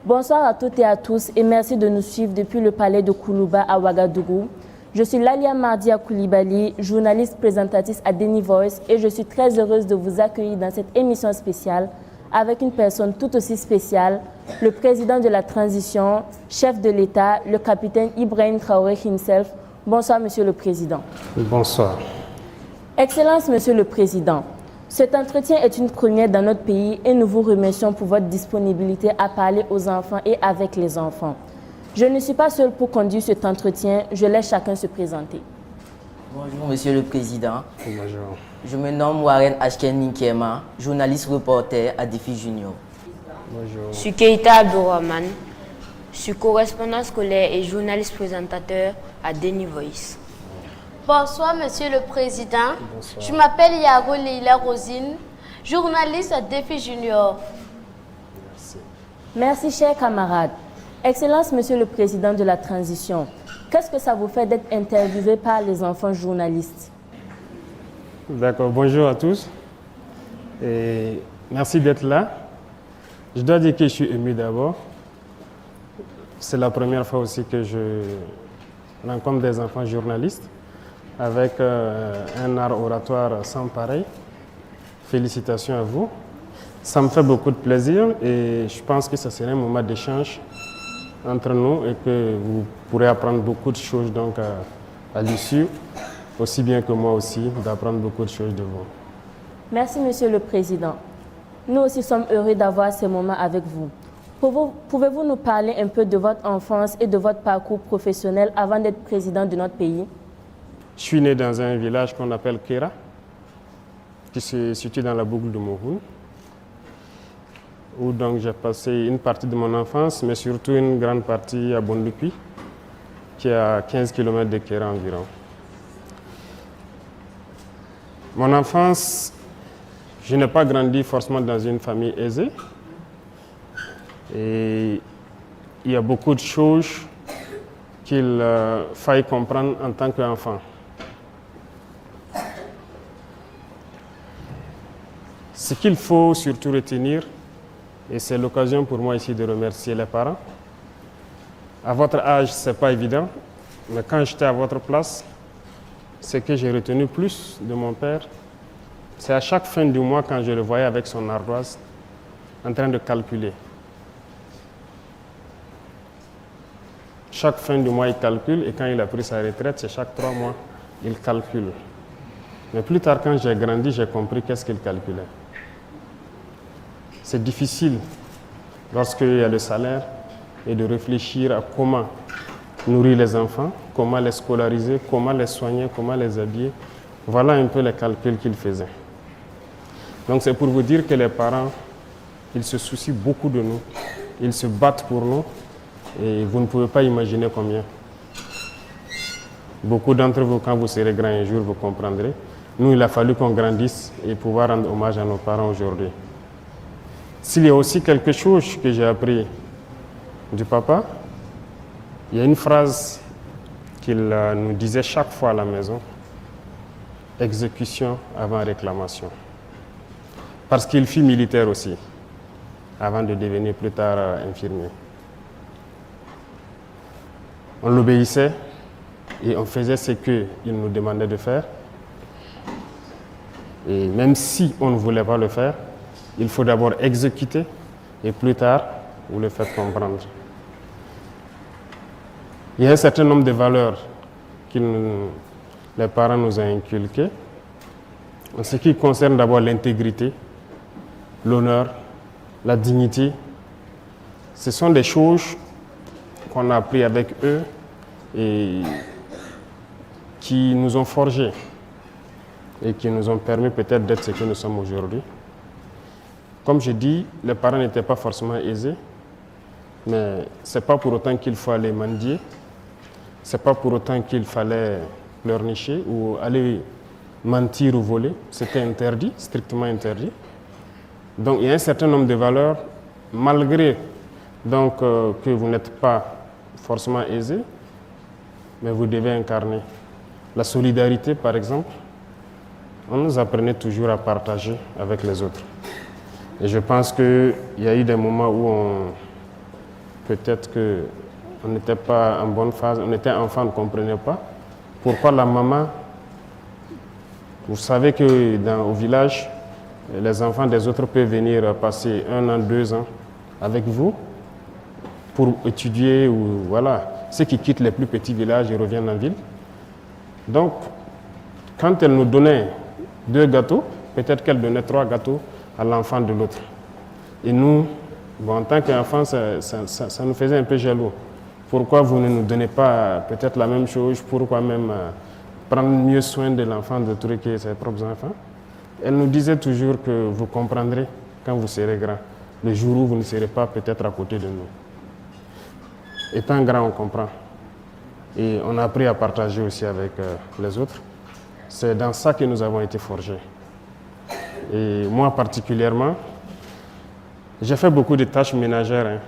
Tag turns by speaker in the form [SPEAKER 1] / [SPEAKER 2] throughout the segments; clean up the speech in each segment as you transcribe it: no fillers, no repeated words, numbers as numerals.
[SPEAKER 1] Bonsoir à toutes et à tous et merci de nous suivre depuis le palais de Koulouba à Ouagadougou. Je suis Lalia Mardia Koulibaly, journaliste présentatrice à Deni Voice et je suis très heureuse de vous accueillir dans cette émission spéciale avec une personne tout aussi spéciale, le président de la transition, chef de l'État, le capitaine Ibrahim Traoré himself. Bonsoir, Monsieur le Président.
[SPEAKER 2] Bonsoir.
[SPEAKER 1] Excellence, Monsieur le Président. Cet entretien est une première dans notre pays et nous vous remercions pour votre disponibilité à parler aux enfants et avec les enfants. Je ne suis pas seule pour conduire cet entretien, je laisse chacun se présenter.
[SPEAKER 3] Bonjour Monsieur le Président.
[SPEAKER 2] Bonjour.
[SPEAKER 3] Je me nomme Warren Ashken Ninkema, journaliste reporter à Défi Junior.
[SPEAKER 2] Bonjour.
[SPEAKER 4] Je suis Keita Abdourahman. Je suis correspondant scolaire et journaliste présentateur à Deni Voice.
[SPEAKER 5] Bonsoir Monsieur le Président.
[SPEAKER 2] Bonsoir.
[SPEAKER 5] Je m'appelle Yaro Leila Rosine, journaliste à Défi Junior.
[SPEAKER 1] Merci, chers camarades. Excellence, Monsieur le Président de la transition. Qu'est-ce que ça vous fait d'être interviewé par les enfants journalistes?
[SPEAKER 2] D'accord, bonjour à tous. Et merci d'être là. Je dois dire que je suis ému d'abord. C'est la première fois aussi que je rencontre des enfants journalistes avec un art oratoire sans pareil. Félicitations à vous. Ça me fait beaucoup de plaisir et je pense que ce serait un moment d'échange entre nous et que vous pourrez apprendre beaucoup de choses donc à l'issue, aussi bien que moi aussi, d'apprendre beaucoup de choses de vous.
[SPEAKER 1] Merci, Monsieur le Président. Nous aussi sommes heureux d'avoir ces moments avec vous. Pouvez-vous nous parler un peu de votre enfance et de votre parcours professionnel avant d'être président de notre pays?
[SPEAKER 2] Je suis né dans un village qu'on appelle Kera, qui se situe dans la boucle de Mouhoun, où donc j'ai passé une partie de mon enfance, mais surtout une grande partie à Bondoupi, qui est à 15 km de Kera environ. Mon enfance, je n'ai pas grandi forcément dans une famille aisée. Et il y a beaucoup de choses qu'il faille comprendre en tant qu'enfant. Ce qu'il faut surtout retenir, et c'est l'occasion pour moi ici de remercier les parents. À votre âge, ce n'est pas évident, mais quand j'étais à votre place, ce que j'ai retenu plus de mon père, c'est à chaque fin du mois quand je le voyais avec son ardoise en train de calculer. Chaque fin du mois, il calcule et quand il a pris sa retraite, c'est chaque 3 mois, il calcule. Mais plus tard, quand j'ai grandi, j'ai compris qu'est-ce qu'il calculait. C'est difficile, lorsqu'il y a le salaire, et de réfléchir à comment nourrir les enfants, comment les scolariser, comment les soigner, comment les habiller. Voilà un peu les calculs qu'il faisait. Donc c'est pour vous dire que les parents, ils se soucient beaucoup de nous, ils se battent pour nous, et vous ne pouvez pas imaginer combien. Beaucoup d'entre vous, quand vous serez grands un jour, vous comprendrez. Nous, il a fallu qu'on grandisse et pouvoir rendre hommage à nos parents aujourd'hui. S'il y a aussi quelque chose que j'ai appris du papa, il y a une phrase qu'il nous disait chaque fois à la maison: exécution avant réclamation. Parce qu'il fut militaire aussi, avant de devenir plus tard infirmier. On l'obéissait et on faisait ce qu'il nous demandait de faire. Et même si on ne voulait pas le faire, il faut d'abord exécuter et plus tard, vous le faites comprendre. Il y a un certain nombre de valeurs que les parents nous ont inculquées. En ce qui concerne d'abord l'intégrité, l'honneur, la dignité, ce sont des choses qu'on a appris avec eux et qui nous ont forgés et qui nous ont permis peut-être d'être ce que nous sommes aujourd'hui. Comme je dis, les parents n'étaient pas forcément aisés, mais ce n'est pas pour autant qu'il faut aller mendier, ce n'est pas pour autant qu'il fallait pleurnicher ou aller mentir ou voler. C'était interdit, strictement interdit. Donc il y a un certain nombre de valeurs, malgré donc, que vous n'êtes pas forcément aisé, mais vous devez incarner. La solidarité, par exemple, on nous apprenait toujours à partager avec les autres. Et je pense qu'il y a eu des moments où peut-être qu'on n'était pas en bonne phase, on était enfant, on ne comprenait pas. Pourquoi la maman, vous savez qu'au village, les enfants des autres peuvent venir passer 1 an, 2 ans avec vous pour étudier ou voilà. Ceux qui quittent les plus petits villages et reviennent en ville. Donc, quand elle nous donnait 2 gâteaux, peut-être qu'elle donnait 3 gâteaux à l'enfant de l'autre. Et nous, bon, en tant qu'enfants, ça nous faisait un peu jaloux. Pourquoi vous ne nous donnez pas peut-être la même chose? Pourquoi même prendre mieux soin de l'enfant de trucs que ses propres enfants? Elle nous disait toujours que vous comprendrez quand vous serez grand, le jour où vous ne serez pas peut-être à côté de nous. Étant grand, on comprend. Et on a appris à partager aussi avec les autres. C'est dans ça que nous avons été forgés. Et moi particulièrement, j'ai fait beaucoup de tâches ménagères, hein.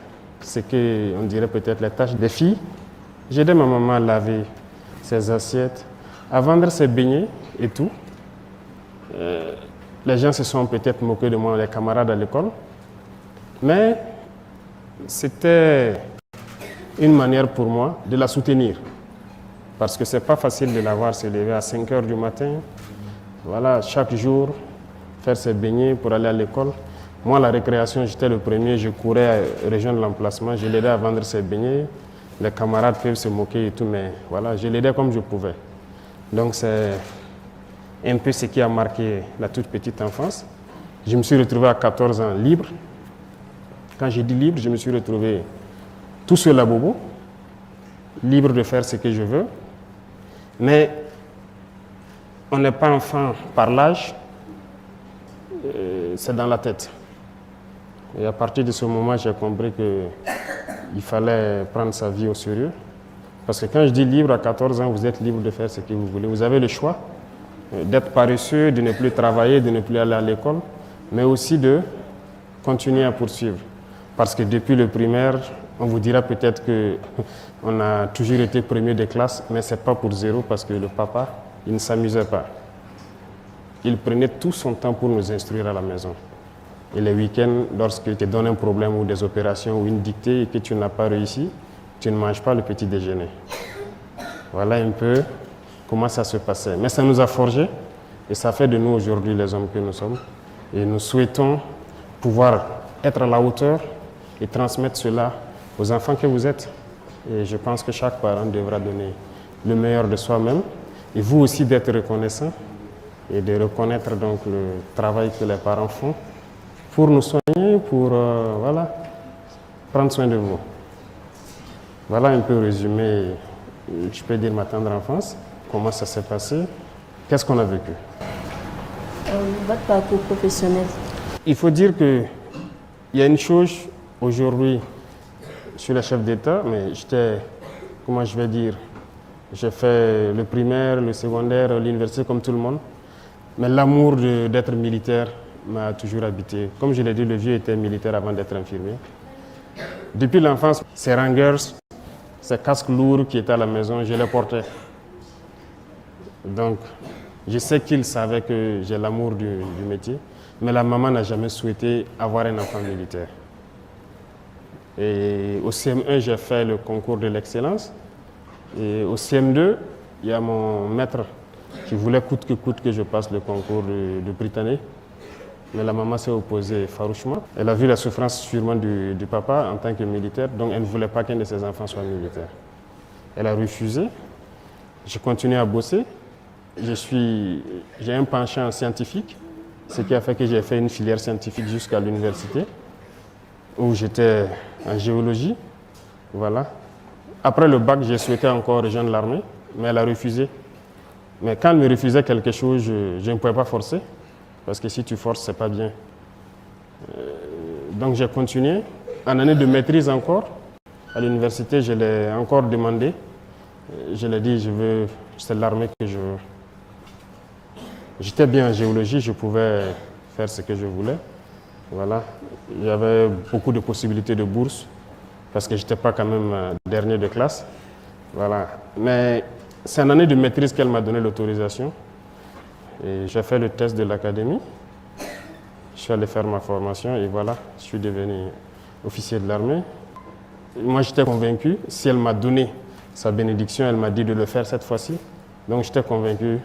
[SPEAKER 2] C'est qu'on dirait peut-être les tâches des filles. J'aidais ma maman à laver ses assiettes, à vendre ses beignets et tout. Les gens se sont peut-être moqués de moi, les camarades à l'école. Mais c'était une manière pour moi de la soutenir. Parce que ce n'est pas facile de la voir se lever à 5 h du matin. Voilà, chaque jour, faire ses beignets pour aller à l'école. Moi, la récréation, j'étais le premier, je courais à rejoindre l'emplacement, je l'aidais à vendre ses beignets. Les camarades peuvent se moquer et tout, mais voilà, je l'aidais comme je pouvais. Donc c'est un peu ce qui a marqué la toute petite enfance. Je me suis retrouvé à 14 ans libre. Quand j'ai dit libre, je me suis retrouvé tout seul à Bobo, libre de faire ce que je veux. Mais on n'est pas enfant par l'âge, c'est dans la tête. Et à partir de ce moment, j'ai compris qu'il fallait prendre sa vie au sérieux. Parce que quand je dis libre, à 14 ans, vous êtes libre de faire ce que vous voulez. Vous avez le choix d'être paresseux, de ne plus travailler, de ne plus aller à l'école, mais aussi de continuer à poursuivre. Parce que depuis le primaire, on vous dira peut-être qu'on a toujours été premier de classe, mais ce n'est pas pour zéro parce que le papa, il ne s'amusait pas. Il prenait tout son temps pour nous instruire à la maison. Et les week-ends, lorsqu'il te donne un problème ou des opérations ou une dictée et que tu n'as pas réussi, tu ne manges pas le petit déjeuner. Voilà un peu comment ça se passait. Mais ça nous a forgés et ça fait de nous aujourd'hui les hommes que nous sommes. Et nous souhaitons pouvoir être à la hauteur et transmettre cela aux enfants que vous êtes. Et je pense que chaque parent devra donner le meilleur de soi-même et vous aussi d'être reconnaissant et de reconnaître donc le travail que les parents font pour nous soigner, pour voilà, prendre soin de vous. Voilà un peu résumé, je peux dire ma tendre enfance, comment ça s'est passé, qu'est-ce qu'on a vécu.
[SPEAKER 1] Votre parcours professionnel.
[SPEAKER 2] Il faut dire qu'il y a une chose aujourd'hui, je suis le chef d'État, mais j'étais, comment je vais dire, j'ai fait le primaire, le secondaire, l'université comme tout le monde, mais l'amour d'être militaire m'a toujours habité. Comme je l'ai dit, le vieux était militaire avant d'être infirmier. Depuis l'enfance, ces rangers, ces casques lourds qui étaient à la maison, je les portais. Donc, je sais qu'ils savaient que j'ai l'amour du métier, mais la maman n'a jamais souhaité avoir un enfant militaire. Et au CM1, j'ai fait le concours de l'excellence. Et au CM2, il y a mon maître qui voulait coûte que je passe le concours de Britannique. Mais la maman s'est opposée farouchement. Elle a vu la souffrance sûrement du papa en tant que militaire, donc elle ne voulait pas qu'un de ses enfants soit militaire. Elle a refusé. J'ai continué à bosser. J'ai un penchant scientifique, ce qui a fait que j'ai fait une filière scientifique jusqu'à l'université, où j'étais en géologie. Voilà. Après le bac, j'ai souhaité encore rejoindre l'armée, mais elle a refusé. Mais quand elle me refusait quelque chose, je ne pouvais pas forcer, parce que si tu forces, ce n'est pas bien. Donc j'ai continué. En année de maîtrise encore, à l'université, je l'ai encore demandé. Je l'ai dit, c'est l'armée que je veux. J'étais bien en géologie, je pouvais faire ce que je voulais. Voilà. Il y avait beaucoup de possibilités de bourse, parce que je n'étais pas quand même dernier de classe. Voilà. Mais c'est en année de maîtrise qu'elle m'a donné l'autorisation. Et j'ai fait le test de l'académie. Je suis allé faire ma formation et voilà, je suis devenu officier de l'armée. Moi, j'étais convaincu. Si elle m'a donné sa bénédiction, elle m'a dit de le faire cette fois-ci. Donc, j'étais convaincu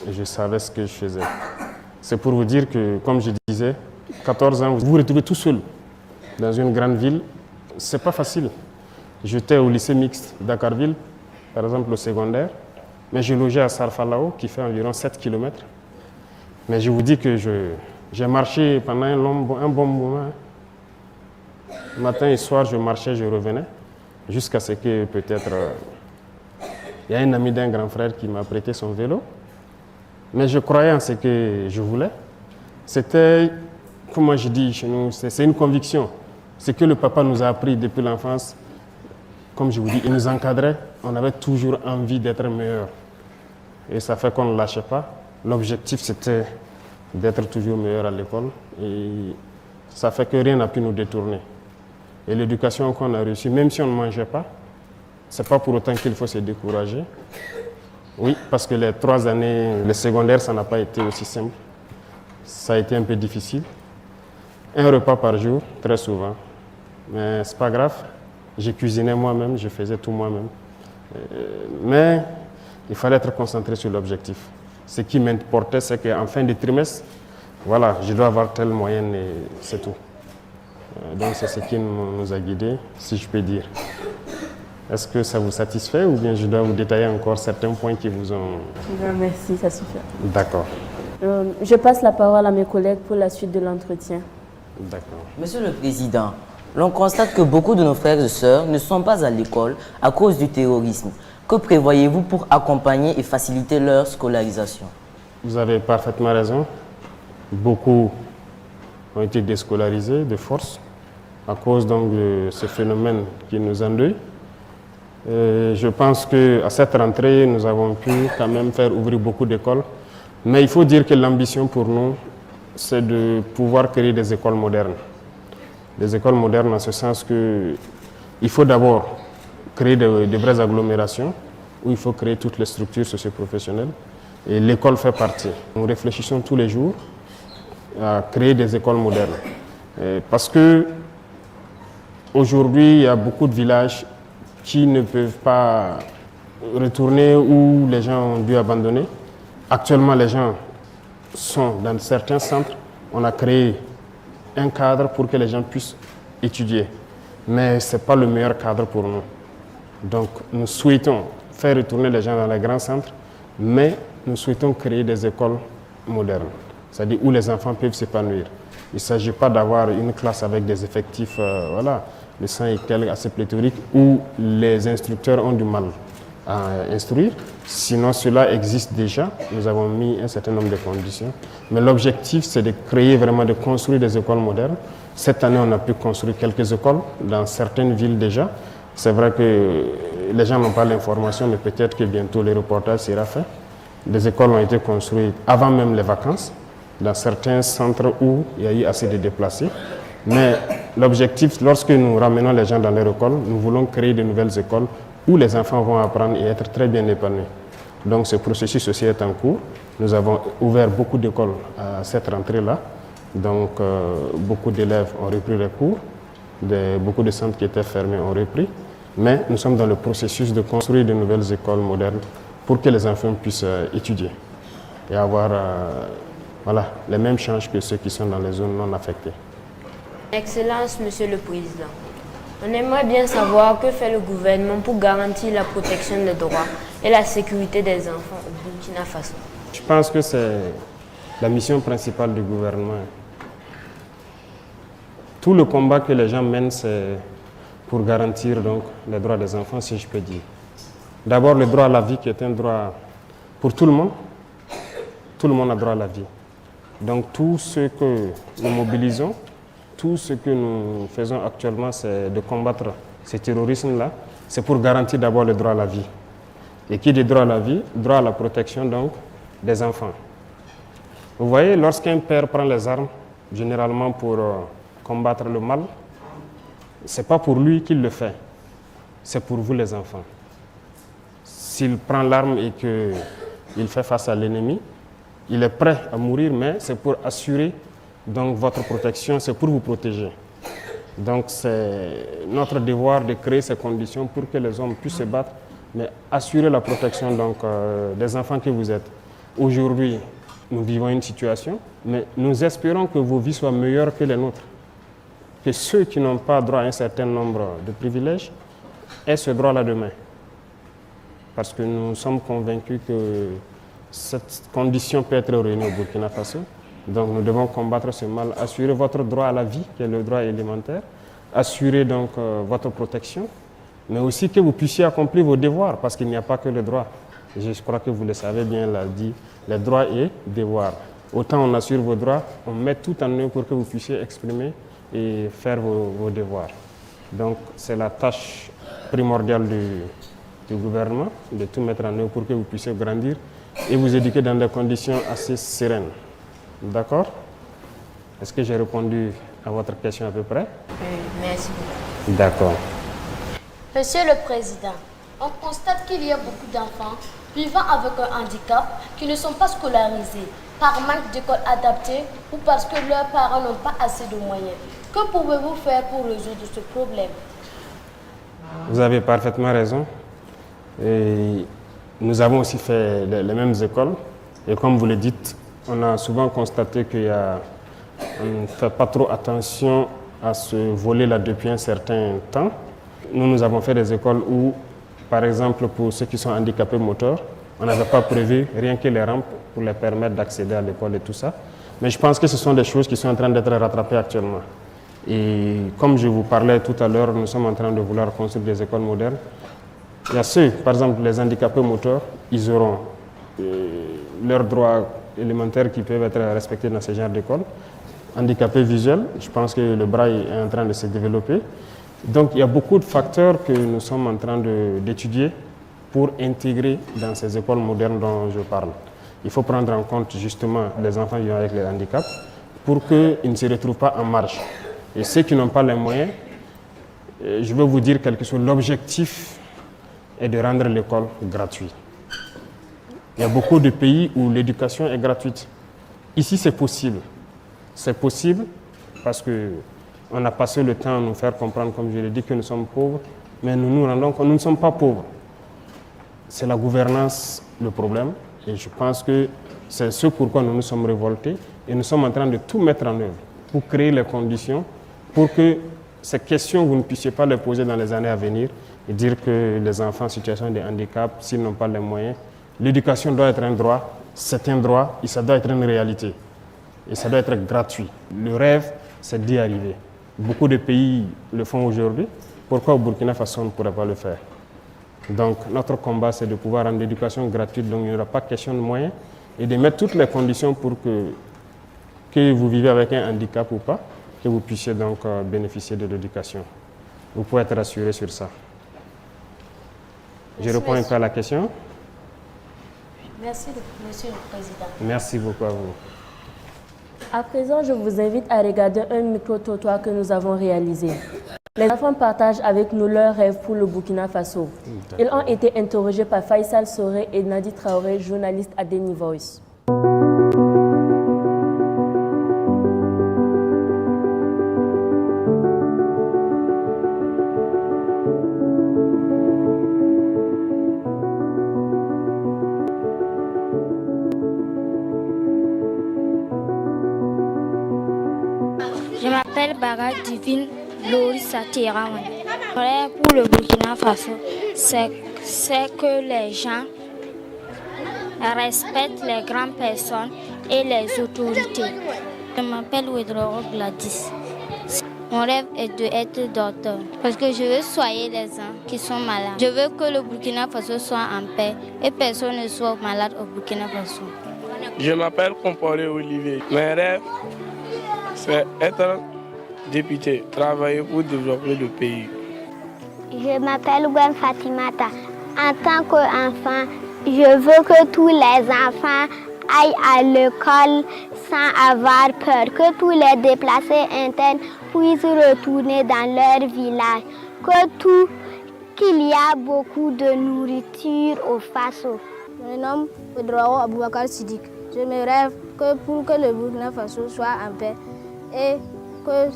[SPEAKER 2] et je savais ce que je faisais. C'est pour vous dire que, comme je disais, 14 ans, vous vous retrouvez tout seul dans une grande ville. C'est pas facile. J'étais au lycée mixte Dakarville, par exemple au secondaire, mais je logeais à Sarfalao, qui fait environ 7 km. Mais je vous dis que j'ai marché pendant un bon moment. Matin et soir, je marchais, je revenais, jusqu'à ce que peut-être il y a un ami d'un grand frère qui m'a prêté son vélo. Mais je croyais en ce que je voulais. C'était, comme je dis chez nous, c'est une conviction. Ce que le papa nous a appris depuis l'enfance, comme je vous dis, il nous encadrait. On avait toujours envie d'être meilleur. Et ça fait qu'on ne lâchait pas. L'objectif, c'était d'être toujours meilleur à l'école. Et ça fait que rien n'a pu nous détourner. Et l'éducation qu'on a reçue, même si on ne mangeait pas, ce n'est pas pour autant qu'il faut se décourager. Oui, parce que les 3 années, le secondaire, ça n'a pas été aussi simple. Ça a été un peu difficile. Un repas par jour, très souvent. Mais ce n'est pas grave. J'ai cuisiné moi-même, je faisais tout moi-même. Mais il fallait être concentré sur l'objectif. Ce qui m'importait, c'est qu'en fin de trimestre, voilà, je dois avoir telle moyenne et c'est tout. Donc c'est ce qui nous a guidés, si je peux dire. Est-ce que ça vous satisfait ou bien je dois vous détailler encore certains points qui vous ont...
[SPEAKER 1] Non, merci, ça suffit.
[SPEAKER 2] D'accord.
[SPEAKER 1] Je passe la parole à mes collègues pour la suite de l'entretien.
[SPEAKER 2] D'accord.
[SPEAKER 3] Monsieur le Président, l'on constate que beaucoup de nos frères et sœurs ne sont pas à l'école à cause du terrorisme. Que prévoyez-vous pour accompagner et faciliter leur scolarisation?
[SPEAKER 2] Vous avez parfaitement raison. Beaucoup ont été déscolarisés de force à cause donc de ce phénomène qui nous endeuille. Je pense qu'à cette rentrée, nous avons pu quand même faire ouvrir beaucoup d'écoles. Mais il faut dire que l'ambition pour nous, c'est de pouvoir créer des écoles modernes. Des écoles modernes en ce sens qu'il faut d'abord créer de vraies agglomérations où il faut créer toutes les structures socioprofessionnelles. Et l'école fait partie. Nous réfléchissons tous les jours à créer des écoles modernes. Parce que aujourd'hui, il y a beaucoup de villages qui ne peuvent pas retourner où les gens ont dû abandonner. Actuellement, les gens sont dans certains centres. On a créé un cadre pour que les gens puissent étudier. Mais ce n'est pas le meilleur cadre pour nous. Donc, nous souhaitons faire retourner les gens dans les grands centres, mais nous souhaitons créer des écoles modernes, c'est-à-dire où les enfants peuvent s'épanouir. Il ne s'agit pas d'avoir une classe avec des effectifs, de 100 et quelques assez pléthoriques, où les instructeurs ont du mal à instruire. Sinon, cela existe déjà. Nous avons mis un certain nombre de conditions. Mais l'objectif, c'est de créer vraiment, de construire des écoles modernes. Cette année, on a pu construire quelques écoles dans certaines villes déjà. C'est vrai que les gens n'ont pas l'information, mais peut-être que bientôt le reportage sera fait. Des écoles ont été construites avant même les vacances, dans certains centres où il y a eu assez de déplacés. Mais l'objectif, lorsque nous ramenons les gens dans leur école, nous voulons créer de nouvelles écoles où les enfants vont apprendre et être très bien épanouis. Donc ce processus aussi est en cours. Nous avons ouvert beaucoup d'écoles à cette rentrée-là. Donc beaucoup d'élèves ont repris les cours. Beaucoup de centres qui étaient fermés ont repris. Mais nous sommes dans le processus de construire de nouvelles écoles modernes pour que les enfants puissent étudier et avoir les mêmes chances que ceux qui sont dans les zones non affectées.
[SPEAKER 4] Excellence, Monsieur le Président. On aimerait bien savoir que fait le gouvernement pour garantir la protection des droits et la sécurité des enfants au Burkina Faso.
[SPEAKER 2] Je pense que c'est la mission principale du gouvernement. Tout le combat que les gens mènent, c'est pour garantir donc, les droits des enfants, si je peux dire. D'abord, le droit à la vie qui est un droit pour tout le monde. Tout le monde a droit à la vie. Donc tout ce que nous mobilisons, tout ce que nous faisons actuellement, c'est de combattre ce terrorisme-là. C'est pour garantir d'abord le droit à la vie. Et qui dit droit à la vie, droit à la protection donc des enfants. Vous voyez, lorsqu'un père prend les armes, généralement pour combattre le mal, ce n'est pas pour lui qu'il le fait, c'est pour vous les enfants. S'il prend l'arme et qu'il fait face à l'ennemi, il est prêt à mourir, mais c'est pour assurer donc votre protection, c'est pour vous protéger. Donc c'est notre devoir de créer ces conditions pour que les hommes puissent se battre, mais assurer la protection des enfants que vous êtes. Aujourd'hui, nous vivons une situation, mais nous espérons que vos vies soient meilleures que les nôtres. Que ceux qui n'ont pas droit à un certain nombre de privilèges aient ce droit-là demain. Parce que nous sommes convaincus que cette condition peut être réunie au Burkina Faso. Donc nous devons combattre ce mal, assurer votre droit à la vie, qui est le droit élémentaire, assurer donc votre protection, mais aussi que vous puissiez accomplir vos devoirs, parce qu'il n'y a pas que le droit. Je crois que vous le savez bien, l'a dit, les droits et devoirs. Autant on assure vos droits, on met tout en œuvre pour que vous puissiez exprimer et faire vos devoirs. Donc c'est la tâche primordiale du gouvernement, de tout mettre en œuvre pour que vous puissiez grandir et vous éduquer dans des conditions assez sereines. D'accord? Est-ce que j'ai répondu à votre question à peu près?
[SPEAKER 4] Merci beaucoup.
[SPEAKER 2] D'accord.
[SPEAKER 5] Monsieur le Président, on constate qu'il y a beaucoup d'enfants vivant avec un handicap qui ne sont pas scolarisés par manque d'écoles adaptées ou parce que leurs parents n'ont pas assez de moyens. Que pouvez-vous faire pour résoudre ce problème?
[SPEAKER 2] Vous avez parfaitement raison. Et nous avons aussi fait les mêmes écoles. Et comme vous le dites, on a souvent constaté qu'on ne fait pas trop attention à ce volet-là depuis un certain temps. Nous avons fait des écoles où, par exemple, pour ceux qui sont handicapés moteurs, on n'avait pas prévu rien que les rampes pour les permettre d'accéder à l'école et tout ça. Mais je pense que ce sont des choses qui sont en train d'être rattrapées actuellement. Et comme je vous parlais tout à l'heure, nous sommes en train de vouloir construire des écoles modernes. Il y a ceux, par exemple, les handicapés moteurs, ils auront leurs droits élémentaires qui peuvent être respectés dans ce genre d'école. Handicapés visuels, je pense que le braille est en train de se développer. Donc il y a beaucoup de facteurs que nous sommes en train d'étudier pour intégrer dans ces écoles modernes dont je parle. Il faut prendre en compte justement les enfants vivant avec les handicaps pour qu'ils ne se retrouvent pas en marge. Et ceux qui n'ont pas les moyens, je veux vous dire quelque chose, l'objectif est de rendre l'école gratuite. Il y a beaucoup de pays où l'éducation est gratuite. Ici, c'est possible. C'est possible parce qu'on a passé le temps à nous faire comprendre, comme je l'ai dit, que nous sommes pauvres, mais nous nous rendons compte que nous ne sommes pas pauvres. C'est la gouvernance le problème, et je pense que c'est ce pourquoi nous nous sommes révoltés, et nous sommes en train de tout mettre en œuvre pour créer les conditions pour que ces questions, vous ne puissiez pas les poser dans les années à venir et dire que les enfants en situation de handicap, s'ils n'ont pas les moyens, l'éducation doit être un droit, c'est un droit et ça doit être une réalité. Et ça doit être gratuit. Le rêve, c'est d'y arriver. Beaucoup de pays le font aujourd'hui. Pourquoi au Burkina Faso on ne pourrait pas le faire? Donc notre combat, c'est de pouvoir rendre l'éducation gratuite, donc il n'y aura pas question de moyens, et de mettre toutes les conditions pour que vous vivez avec un handicap ou pas, que vous puissiez donc bénéficier de l'éducation. Vous pouvez être rassuré sur ça. Je réponds un peu à la question.
[SPEAKER 5] Merci, Monsieur le Président.
[SPEAKER 2] Merci beaucoup à vous.
[SPEAKER 1] À présent, je vous invite à regarder un micro-trottoir que nous avons réalisé. Les enfants partagent avec nous leurs rêves pour le Burkina Faso. Ils ont été interrogés par Faisal Soré et Nadi Traoré, journalistes à Deni Voice.
[SPEAKER 6] Je m'appelle Baga Divine Lorissa Tirawan. Mon rêve pour le Burkina Faso, c'est que les gens respectent les grandes personnes et les autorités. Je m'appelle Wedroro Gladys. Mon rêve est d'être docteur parce que je veux soigner les gens qui sont malades. Je veux que le Burkina Faso soit en paix et personne ne soit malade au Burkina Faso.
[SPEAKER 7] Je m'appelle Comporé Olivier. Mon rêve, c'est être député, travailler pour développer le pays.
[SPEAKER 8] Je m'appelle Gwen Fatimata. En tant qu'enfant, je veux que tous les enfants aillent à l'école sans avoir peur, que tous les déplacés internes puissent retourner dans leur village, qu'il y a beaucoup de nourriture au Faso.
[SPEAKER 9] Je me nomme Pedro Aboubakar Sidik. Je me rêve que pour que le Burkina Faso soit en paix et que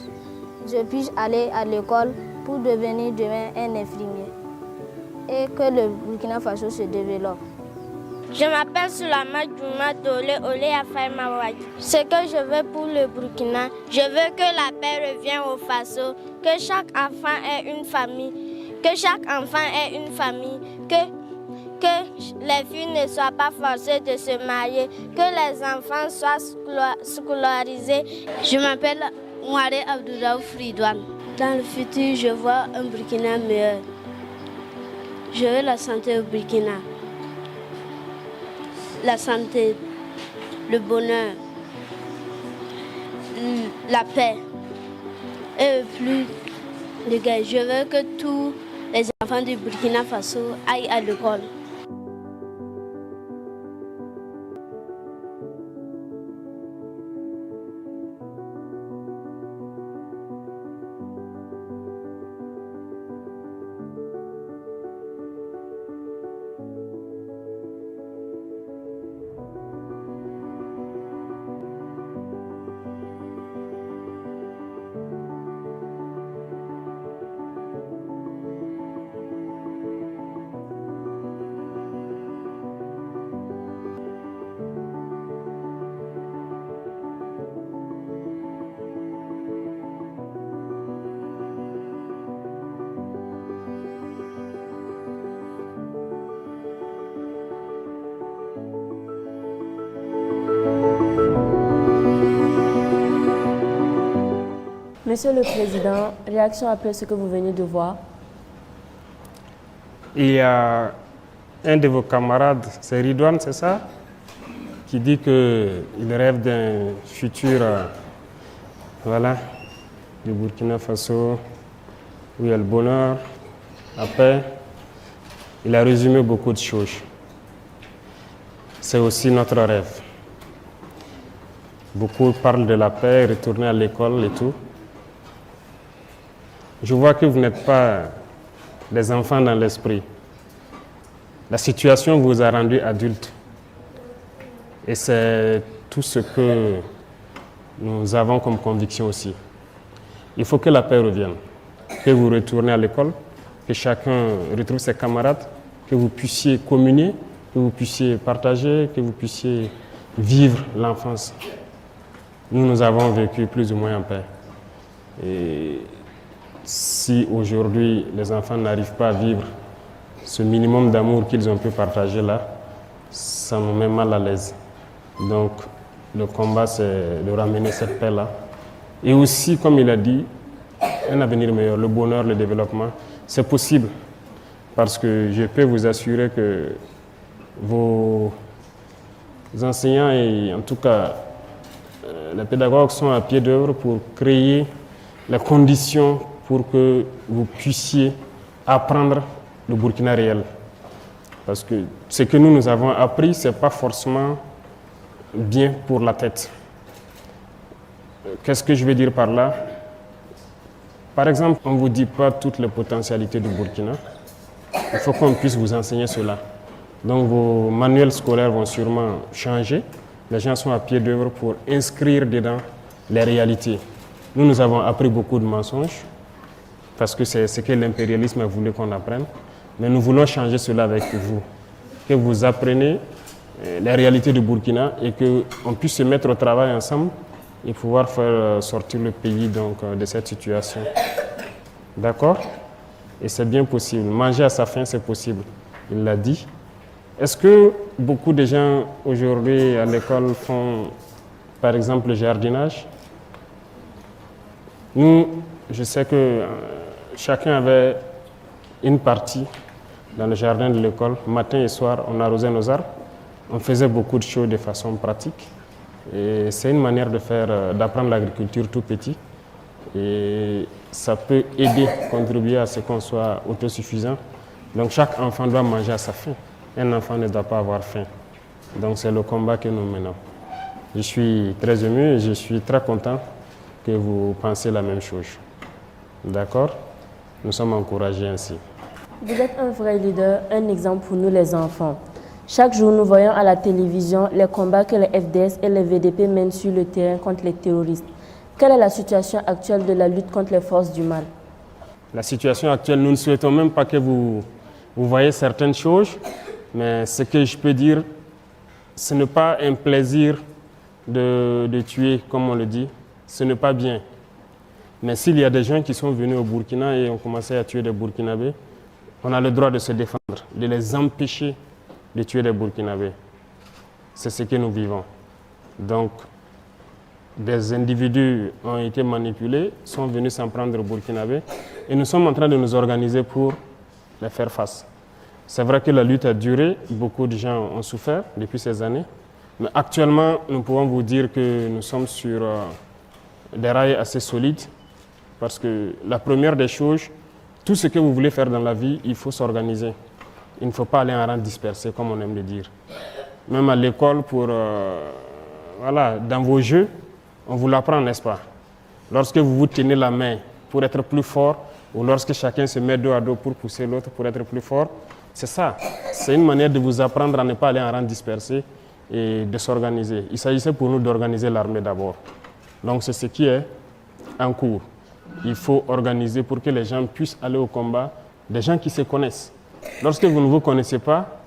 [SPEAKER 9] je puisse aller à l'école pour devenir demain un infirmier et que le Burkina Faso se développe.
[SPEAKER 6] Je m'appelle Soulama Djouma Dole Ole Afai. Ce que je veux pour le Burkina, je veux que la paix revienne au Faso, que chaque enfant ait une famille, que les filles ne soient pas forcées de se marier, que les enfants soient scolarisés. Je m'appelle Mouare Abdouraouf Ridouane. Dans le futur, je vois un Burkina meilleur. Je veux la santé au Burkina. La santé, le bonheur, la paix. Et plus de gars, je veux que tous les enfants du Burkina Faso aillent à l'école.
[SPEAKER 1] Monsieur le Président, réaction après ce que vous venez de voir.
[SPEAKER 2] Il y a un de vos camarades, c'est Ridouane, c'est ça, qui dit qu'il rêve d'un futur, voilà, du Burkina Faso, où il y a le bonheur, la paix. Il a résumé beaucoup de choses. C'est aussi notre rêve. Beaucoup parlent de la paix, retourner à l'école et tout. Je vois que vous n'êtes pas des enfants dans l'esprit. La situation vous a rendu adulte. Et c'est tout ce que nous avons comme conviction aussi. Il faut que la paix revienne, que vous retournez à l'école, que chacun retrouve ses camarades, que vous puissiez communier, que vous puissiez partager, que vous puissiez vivre l'enfance. Nous avons vécu plus ou moins en paix. Et si aujourd'hui les enfants n'arrivent pas à vivre ce minimum d'amour qu'ils ont pu partager là, ça nous met mal à l'aise. Donc le combat, c'est de ramener cette paix-là. Et aussi, comme il a dit, un avenir meilleur, le bonheur, le développement, c'est possible. Parce que je peux vous assurer que vos enseignants et en tout cas les pédagogues sont à pied d'œuvre pour créer les conditions pour que vous puissiez apprendre le Burkina réel. Parce que ce que nous avons appris, ce n'est pas forcément bien pour la tête. Qu'est-ce que je veux dire par là? Par exemple, on ne vous dit pas toutes les potentialités du Burkina. Il faut qu'on puisse vous enseigner cela. Donc vos manuels scolaires vont sûrement changer. Les gens sont à pied d'œuvre pour inscrire dedans les réalités. Nous avons appris beaucoup de mensonges, parce que c'est ce que l'impérialisme a voulu qu'on apprenne. Mais nous voulons changer cela avec vous. Que vous appreniez les réalités du Burkina et qu'on puisse se mettre au travail ensemble et pouvoir faire sortir le pays donc, de cette situation. D'accord? Et c'est bien possible. Manger à sa faim, c'est possible. Il l'a dit. Est-ce que beaucoup de gens aujourd'hui à l'école font, par exemple, le jardinage? Nous, je sais que chacun avait une partie dans le jardin de l'école. Matin et soir, on arrosait nos arbres. On faisait beaucoup de choses de façon pratique. Et c'est une manière d'apprendre l'agriculture tout petit. Et ça peut aider, contribuer à ce qu'on soit autosuffisant. Donc chaque enfant doit manger à sa faim. Un enfant ne doit pas avoir faim. Donc c'est le combat que nous menons. Je suis très ému et je suis très content que vous pensiez la même chose. D'accord? Nous sommes encouragés ainsi.
[SPEAKER 1] Vous êtes un vrai leader, un exemple pour nous les enfants. Chaque jour, nous voyons à la télévision les combats que les FDS et les VDP mènent sur le terrain contre les terroristes. Quelle est la situation actuelle de la lutte contre les forces du mal?
[SPEAKER 2] La situation actuelle, nous ne souhaitons même pas que vous voyez certaines choses, mais ce que je peux dire, ce n'est pas un plaisir de tuer, comme on le dit, ce n'est pas bien. Mais s'il y a des gens qui sont venus au Burkina et ont commencé à tuer des Burkinabés, on a le droit de se défendre, de les empêcher de tuer des Burkinabés. C'est ce que nous vivons. Donc, des individus ont été manipulés, sont venus s'en prendre aux Burkinabés et nous sommes en train de nous organiser pour les faire face. C'est vrai que la lutte a duré, beaucoup de gens ont souffert depuis ces années, mais actuellement, nous pouvons vous dire que nous sommes sur des rails assez solides parce que la première des choses, tout ce que vous voulez faire dans la vie, il faut s'organiser. Il ne faut pas aller en rang dispersé, comme on aime le dire. Même à l'école, voilà, dans vos jeux, on vous l'apprend, n'est-ce pas? Lorsque vous vous tenez la main pour être plus fort, ou lorsque chacun se met dos à dos pour pousser l'autre pour être plus fort, c'est ça. C'est une manière de vous apprendre à ne pas aller en rang dispersé et de s'organiser. Il s'agissait pour nous d'organiser l'armée d'abord. Donc c'est ce qui est en cours. Il faut organiser pour que les gens puissent aller au combat, des gens qui se connaissent. Lorsque vous ne vous connaissez pas,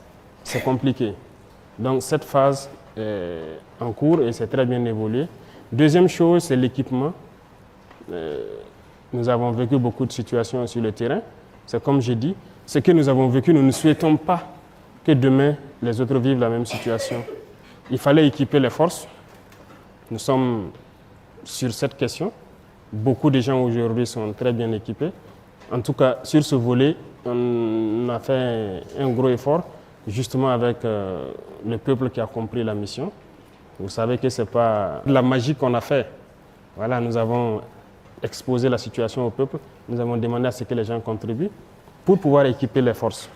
[SPEAKER 2] c'est compliqué. Donc cette phase est en cours et c'est très bien évolué. Deuxième chose, c'est l'équipement. Nous avons vécu beaucoup de situations sur le terrain. C'est comme j'ai dit, ce que nous avons vécu, nous ne souhaitons pas que demain, les autres vivent la même situation. Il fallait équiper les forces. Nous sommes sur cette question. Beaucoup de gens aujourd'hui sont très bien équipés. En tout cas, sur ce volet, on a fait un gros effort, justement avec le peuple qui a compris la mission. Vous savez que ce n'est pas de la magie qu'on a fait. Voilà, nous avons exposé la situation au peuple. Nous avons demandé à ce que les gens contribuent pour pouvoir équiper les forces,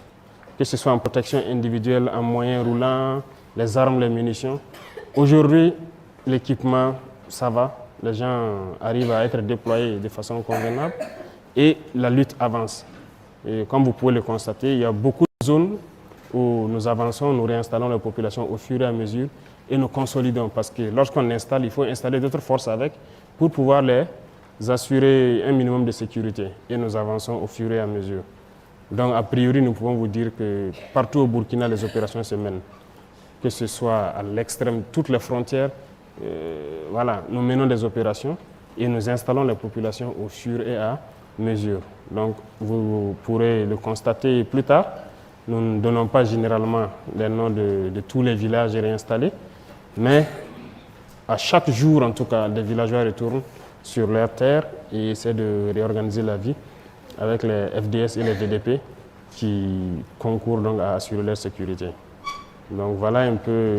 [SPEAKER 2] que ce soit en protection individuelle, en moyens roulants, les armes, les munitions. Aujourd'hui, l'équipement, ça va. Les gens arrivent à être déployés de façon convenable et la lutte avance. Et comme vous pouvez le constater, il y a beaucoup de zones où nous avançons, nous réinstallons la population au fur et à mesure et nous consolidons. Parce que lorsqu'on installe, il faut installer d'autres forces avec pour pouvoir les assurer un minimum de sécurité. Et nous avançons au fur et à mesure. Donc, a priori, nous pouvons vous dire que partout au Burkina, les opérations se mènent. Que ce soit à l'extrême, toutes les frontières, voilà, nous menons des opérations et nous installons les populations au fur et à mesure. Donc, vous pourrez le constater plus tard. Nous ne donnons pas généralement les noms de tous les villages réinstallés, mais à chaque jour, en tout cas, des villageois retournent sur leur terre et essaient de réorganiser la vie avec les FDS et les VDP qui concourent donc à assurer leur sécurité. Donc voilà un peu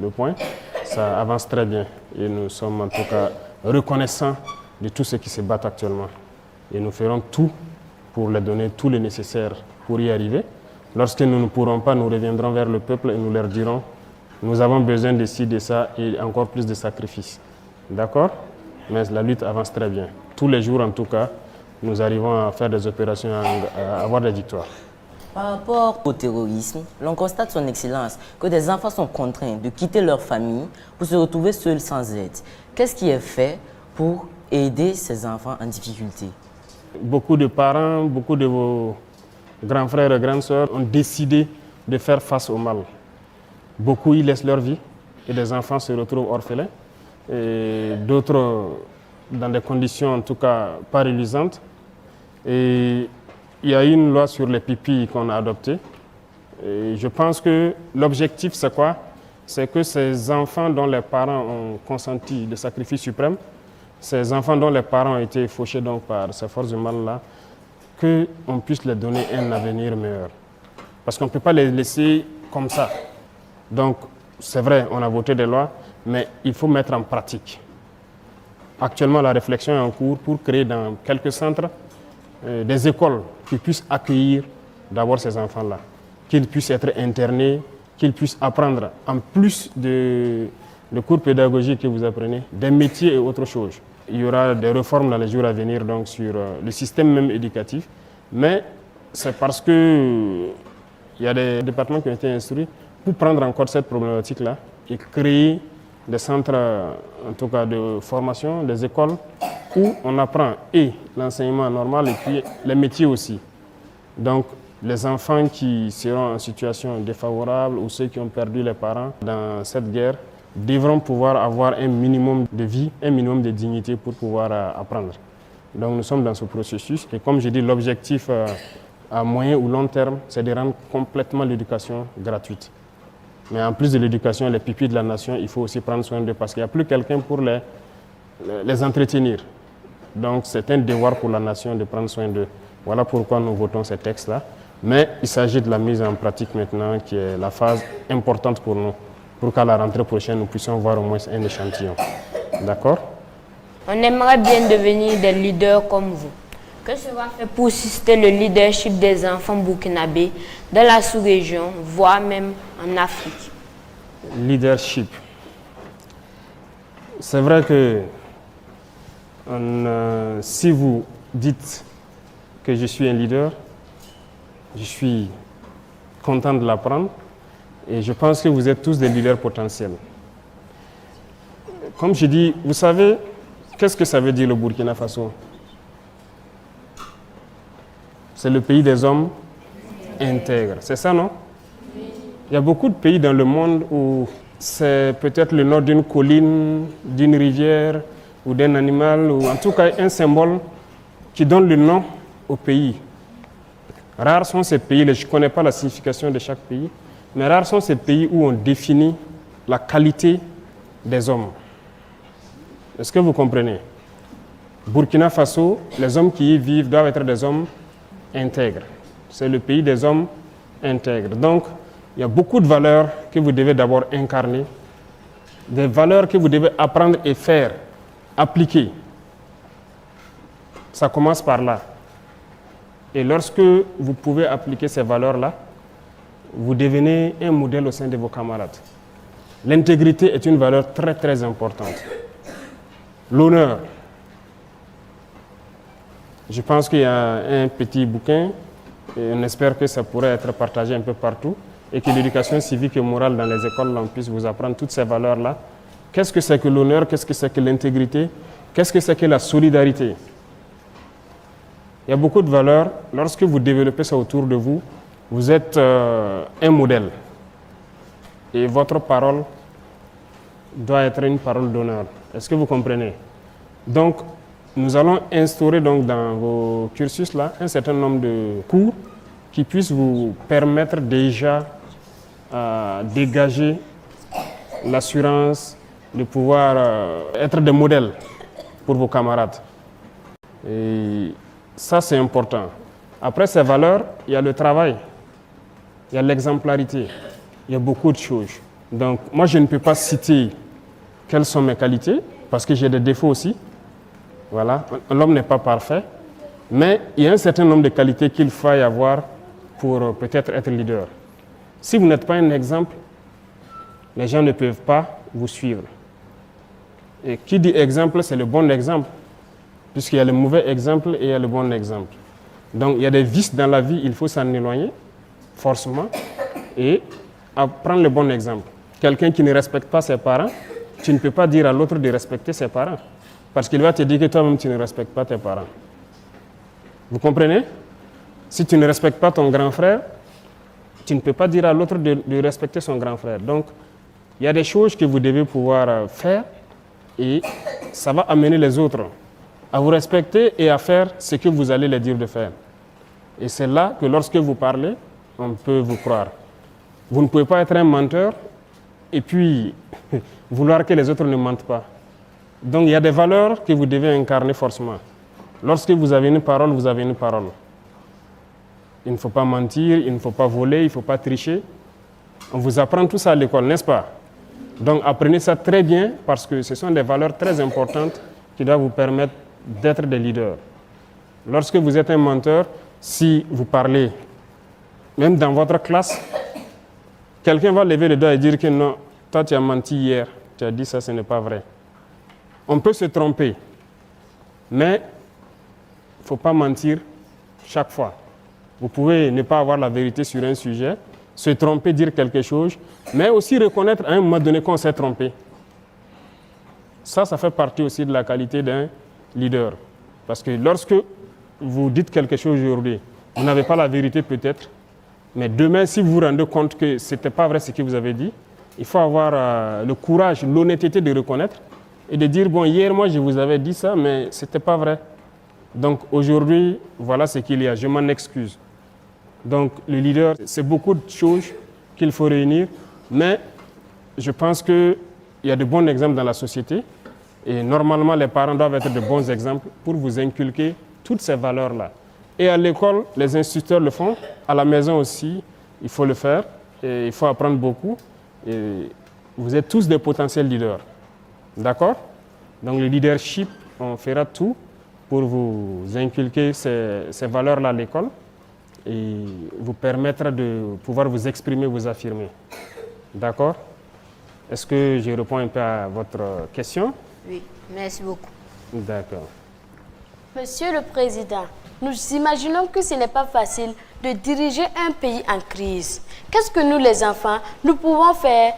[SPEAKER 2] le point. Ça avance très bien et nous sommes en tout cas reconnaissants de tous ceux qui se battent actuellement. Et nous ferons tout pour leur donner tout le nécessaire pour y arriver. Lorsque nous ne pourrons pas, nous reviendrons vers le peuple et nous leur dirons nous avons besoin de ci, de ça et encore plus de sacrifices. D'accord? Mais la lutte avance très bien. Tous les jours, en tout cas, nous arrivons à faire des opérations, à avoir des victoires.
[SPEAKER 3] Par rapport au terrorisme, l'on constate son excellence que des enfants sont contraints de quitter leur famille pour se retrouver seuls sans aide. Qu'est-ce qui est fait pour aider ces enfants en difficulté?
[SPEAKER 2] Beaucoup de parents, beaucoup de vos grands frères et grandes sœurs ont décidé de faire face au mal. Beaucoup y laissent leur vie et des enfants se retrouvent orphelins. Et d'autres dans des conditions en tout cas pas reluisantes. Et il y a une loi sur les pipis qu'on a adoptée. Et je pense que l'objectif, c'est quoi? C'est que ces enfants dont les parents ont consenti le sacrifice suprême, ces enfants dont les parents ont été fauchés donc par ces forces du mal-là, qu'on puisse leur donner un avenir meilleur. Parce qu'on ne peut pas les laisser comme ça. Donc, c'est vrai, on a voté des lois, mais il faut mettre en pratique. Actuellement, la réflexion est en cours pour créer dans quelques centres des écoles qui puissent accueillir d'abord ces enfants-là, qu'ils puissent être internés, qu'ils puissent apprendre, en plus de cours pédagogiques que vous apprenez, des métiers et autre chose. Il y aura des réformes dans les jours à venir donc, sur le système même éducatif, mais c'est parce qu'il y a des départements qui ont été instruits pour prendre en compte cette problématique-là et créer des centres, en tout cas de formation, des écoles, où on apprend et l'enseignement normal et puis les métiers aussi. Donc, les enfants qui seront en situation défavorable ou ceux qui ont perdu les parents dans cette guerre devront pouvoir avoir un minimum de vie, un minimum de dignité pour pouvoir apprendre. Donc nous sommes dans ce processus et comme je dis, l'objectif à moyen ou long terme, c'est de rendre complètement l'éducation gratuite. Mais en plus de l'éducation, les pupilles de la nation, il faut aussi prendre soin d'eux parce qu'il n'y a plus quelqu'un pour les entretenir. Donc c'est un devoir pour la nation de prendre soin d'eux. Voilà pourquoi nous votons ces textes-là. Mais il s'agit de la mise en pratique maintenant qui est la phase importante pour nous, pour qu'à la rentrée prochaine, nous puissions voir au moins un échantillon. D'accord?
[SPEAKER 4] On aimerait bien devenir des leaders comme vous. Que sera fait pour susciter le leadership des enfants burkinabés dans la sous-région, voire même en Afrique?
[SPEAKER 2] Leadership. C'est vrai que si vous dites que je suis un leader, je suis content de l'apprendre et je pense que vous êtes tous des leaders potentiels. Comme je dis, vous savez, qu'est-ce que ça veut dire le Burkina Faso? C'est le pays des hommes intègres. C'est ça, non? Il y a beaucoup de pays dans le monde où c'est peut-être le nom d'une colline, d'une rivière ou d'un animal, ou en tout cas un symbole qui donne le nom au pays. Rares sont ces pays, je ne connais pas la signification de chaque pays, mais rares sont ces pays où on définit la qualité des hommes. Est-ce que vous comprenez? Burkina Faso, les hommes qui y vivent doivent être des hommes intègres. C'est le pays des hommes intègres. Donc, il y a beaucoup de valeurs que vous devez d'abord incarner, des valeurs que vous devez apprendre et faire, appliquer. Ça commence par là. Et lorsque vous pouvez appliquer ces valeurs-là, vous devenez un modèle au sein de vos camarades. L'intégrité est une valeur très très importante. L'honneur. Je pense qu'il y a un petit bouquin, et on espère que ça pourrait être partagé un peu partout, et que l'éducation civique et morale dans les écoles on puisse vous apprendre toutes ces valeurs-là. Qu'est-ce que c'est que l'honneur? Qu'est-ce que c'est que l'intégrité? Qu'est-ce que c'est que la solidarité? Il y a beaucoup de valeurs. Lorsque vous développez ça autour de vous, vous êtes un modèle. Et votre parole doit être une parole d'honneur. Est-ce que vous comprenez? Donc, nous allons instaurer donc dans vos cursus là un certain nombre de cours qui puissent vous permettre déjà dégager l'assurance de pouvoir être des modèles pour vos camarades. Et ça, c'est important. Après ces valeurs, il y a le travail, il y a l'exemplarité, il y a beaucoup de choses. Donc, moi, je ne peux pas citer quelles sont mes qualités, parce que j'ai des défauts aussi. Voilà, l'homme n'est pas parfait, mais il y a un certain nombre de qualités qu'il faut avoir pour peut-être être leader. Si vous n'êtes pas un exemple, les gens ne peuvent pas vous suivre. Et qui dit exemple, c'est le bon exemple, puisqu'il y a le mauvais exemple et il y a le bon exemple. Donc il y a des vices dans la vie, il faut s'en éloigner, forcément, et prendre le bon exemple. Quelqu'un qui ne respecte pas ses parents, tu ne peux pas dire à l'autre de respecter ses parents. Parce qu'il va te dire que toi-même, tu ne respectes pas tes parents. Vous comprenez? Si tu ne respectes pas ton grand frère, tu ne peux pas dire à l'autre de respecter son grand frère. Donc, il y a des choses que vous devez pouvoir faire et ça va amener les autres à vous respecter et à faire ce que vous allez les dire de faire. Et c'est là que lorsque vous parlez, on peut vous croire. Vous ne pouvez pas être un menteur et puis vouloir que les autres ne mentent pas. Donc il y a des valeurs que vous devez incarner forcément. Lorsque vous avez une parole, vous avez une parole. Il ne faut pas mentir, il ne faut pas voler, il ne faut pas tricher. On vous apprend tout ça à l'école, n'est-ce pas? Donc apprenez ça très bien parce que ce sont des valeurs très importantes qui doivent vous permettre d'être des leaders. Lorsque vous êtes un menteur, si vous parlez, même dans votre classe, quelqu'un va lever le doigt et dire que non, toi tu as menti hier, tu as dit ça, ce n'est pas vrai. On peut se tromper, mais il ne faut pas mentir chaque fois. Vous pouvez ne pas avoir la vérité sur un sujet, se tromper, dire quelque chose, mais aussi reconnaître à un moment donné qu'on s'est trompé. Ça fait partie aussi de la qualité d'un leader. Parce que lorsque vous dites quelque chose aujourd'hui, vous n'avez pas la vérité peut-être, mais demain, si vous vous rendez compte que ce n'était pas vrai ce que vous avez dit, il faut avoir le courage, l'honnêteté de reconnaître et de dire, bon, hier, moi, je vous avais dit ça, mais ce n'était pas vrai. Donc aujourd'hui, voilà ce qu'il y a, je m'en excuse. Donc le leader, c'est beaucoup de choses qu'il faut réunir, mais je pense qu'il y a de bons exemples dans la société et normalement les parents doivent être de bons exemples pour vous inculquer toutes ces valeurs-là. Et à l'école, les instituteurs le font, à la maison aussi, il faut le faire et il faut apprendre beaucoup. Et vous êtes tous des potentiels leaders, d'accord? Donc le leadership, on fera tout pour vous inculquer ces valeurs-là à l'école et vous permettre de pouvoir vous exprimer, vous affirmer. D'accord? Est-ce que je réponds un peu à votre question?
[SPEAKER 4] Oui, merci beaucoup.
[SPEAKER 2] D'accord.
[SPEAKER 5] Monsieur le Président, nous imaginons que ce n'est pas facile de diriger un pays en crise. Qu'est-ce que nous, les enfants, nous pouvons faire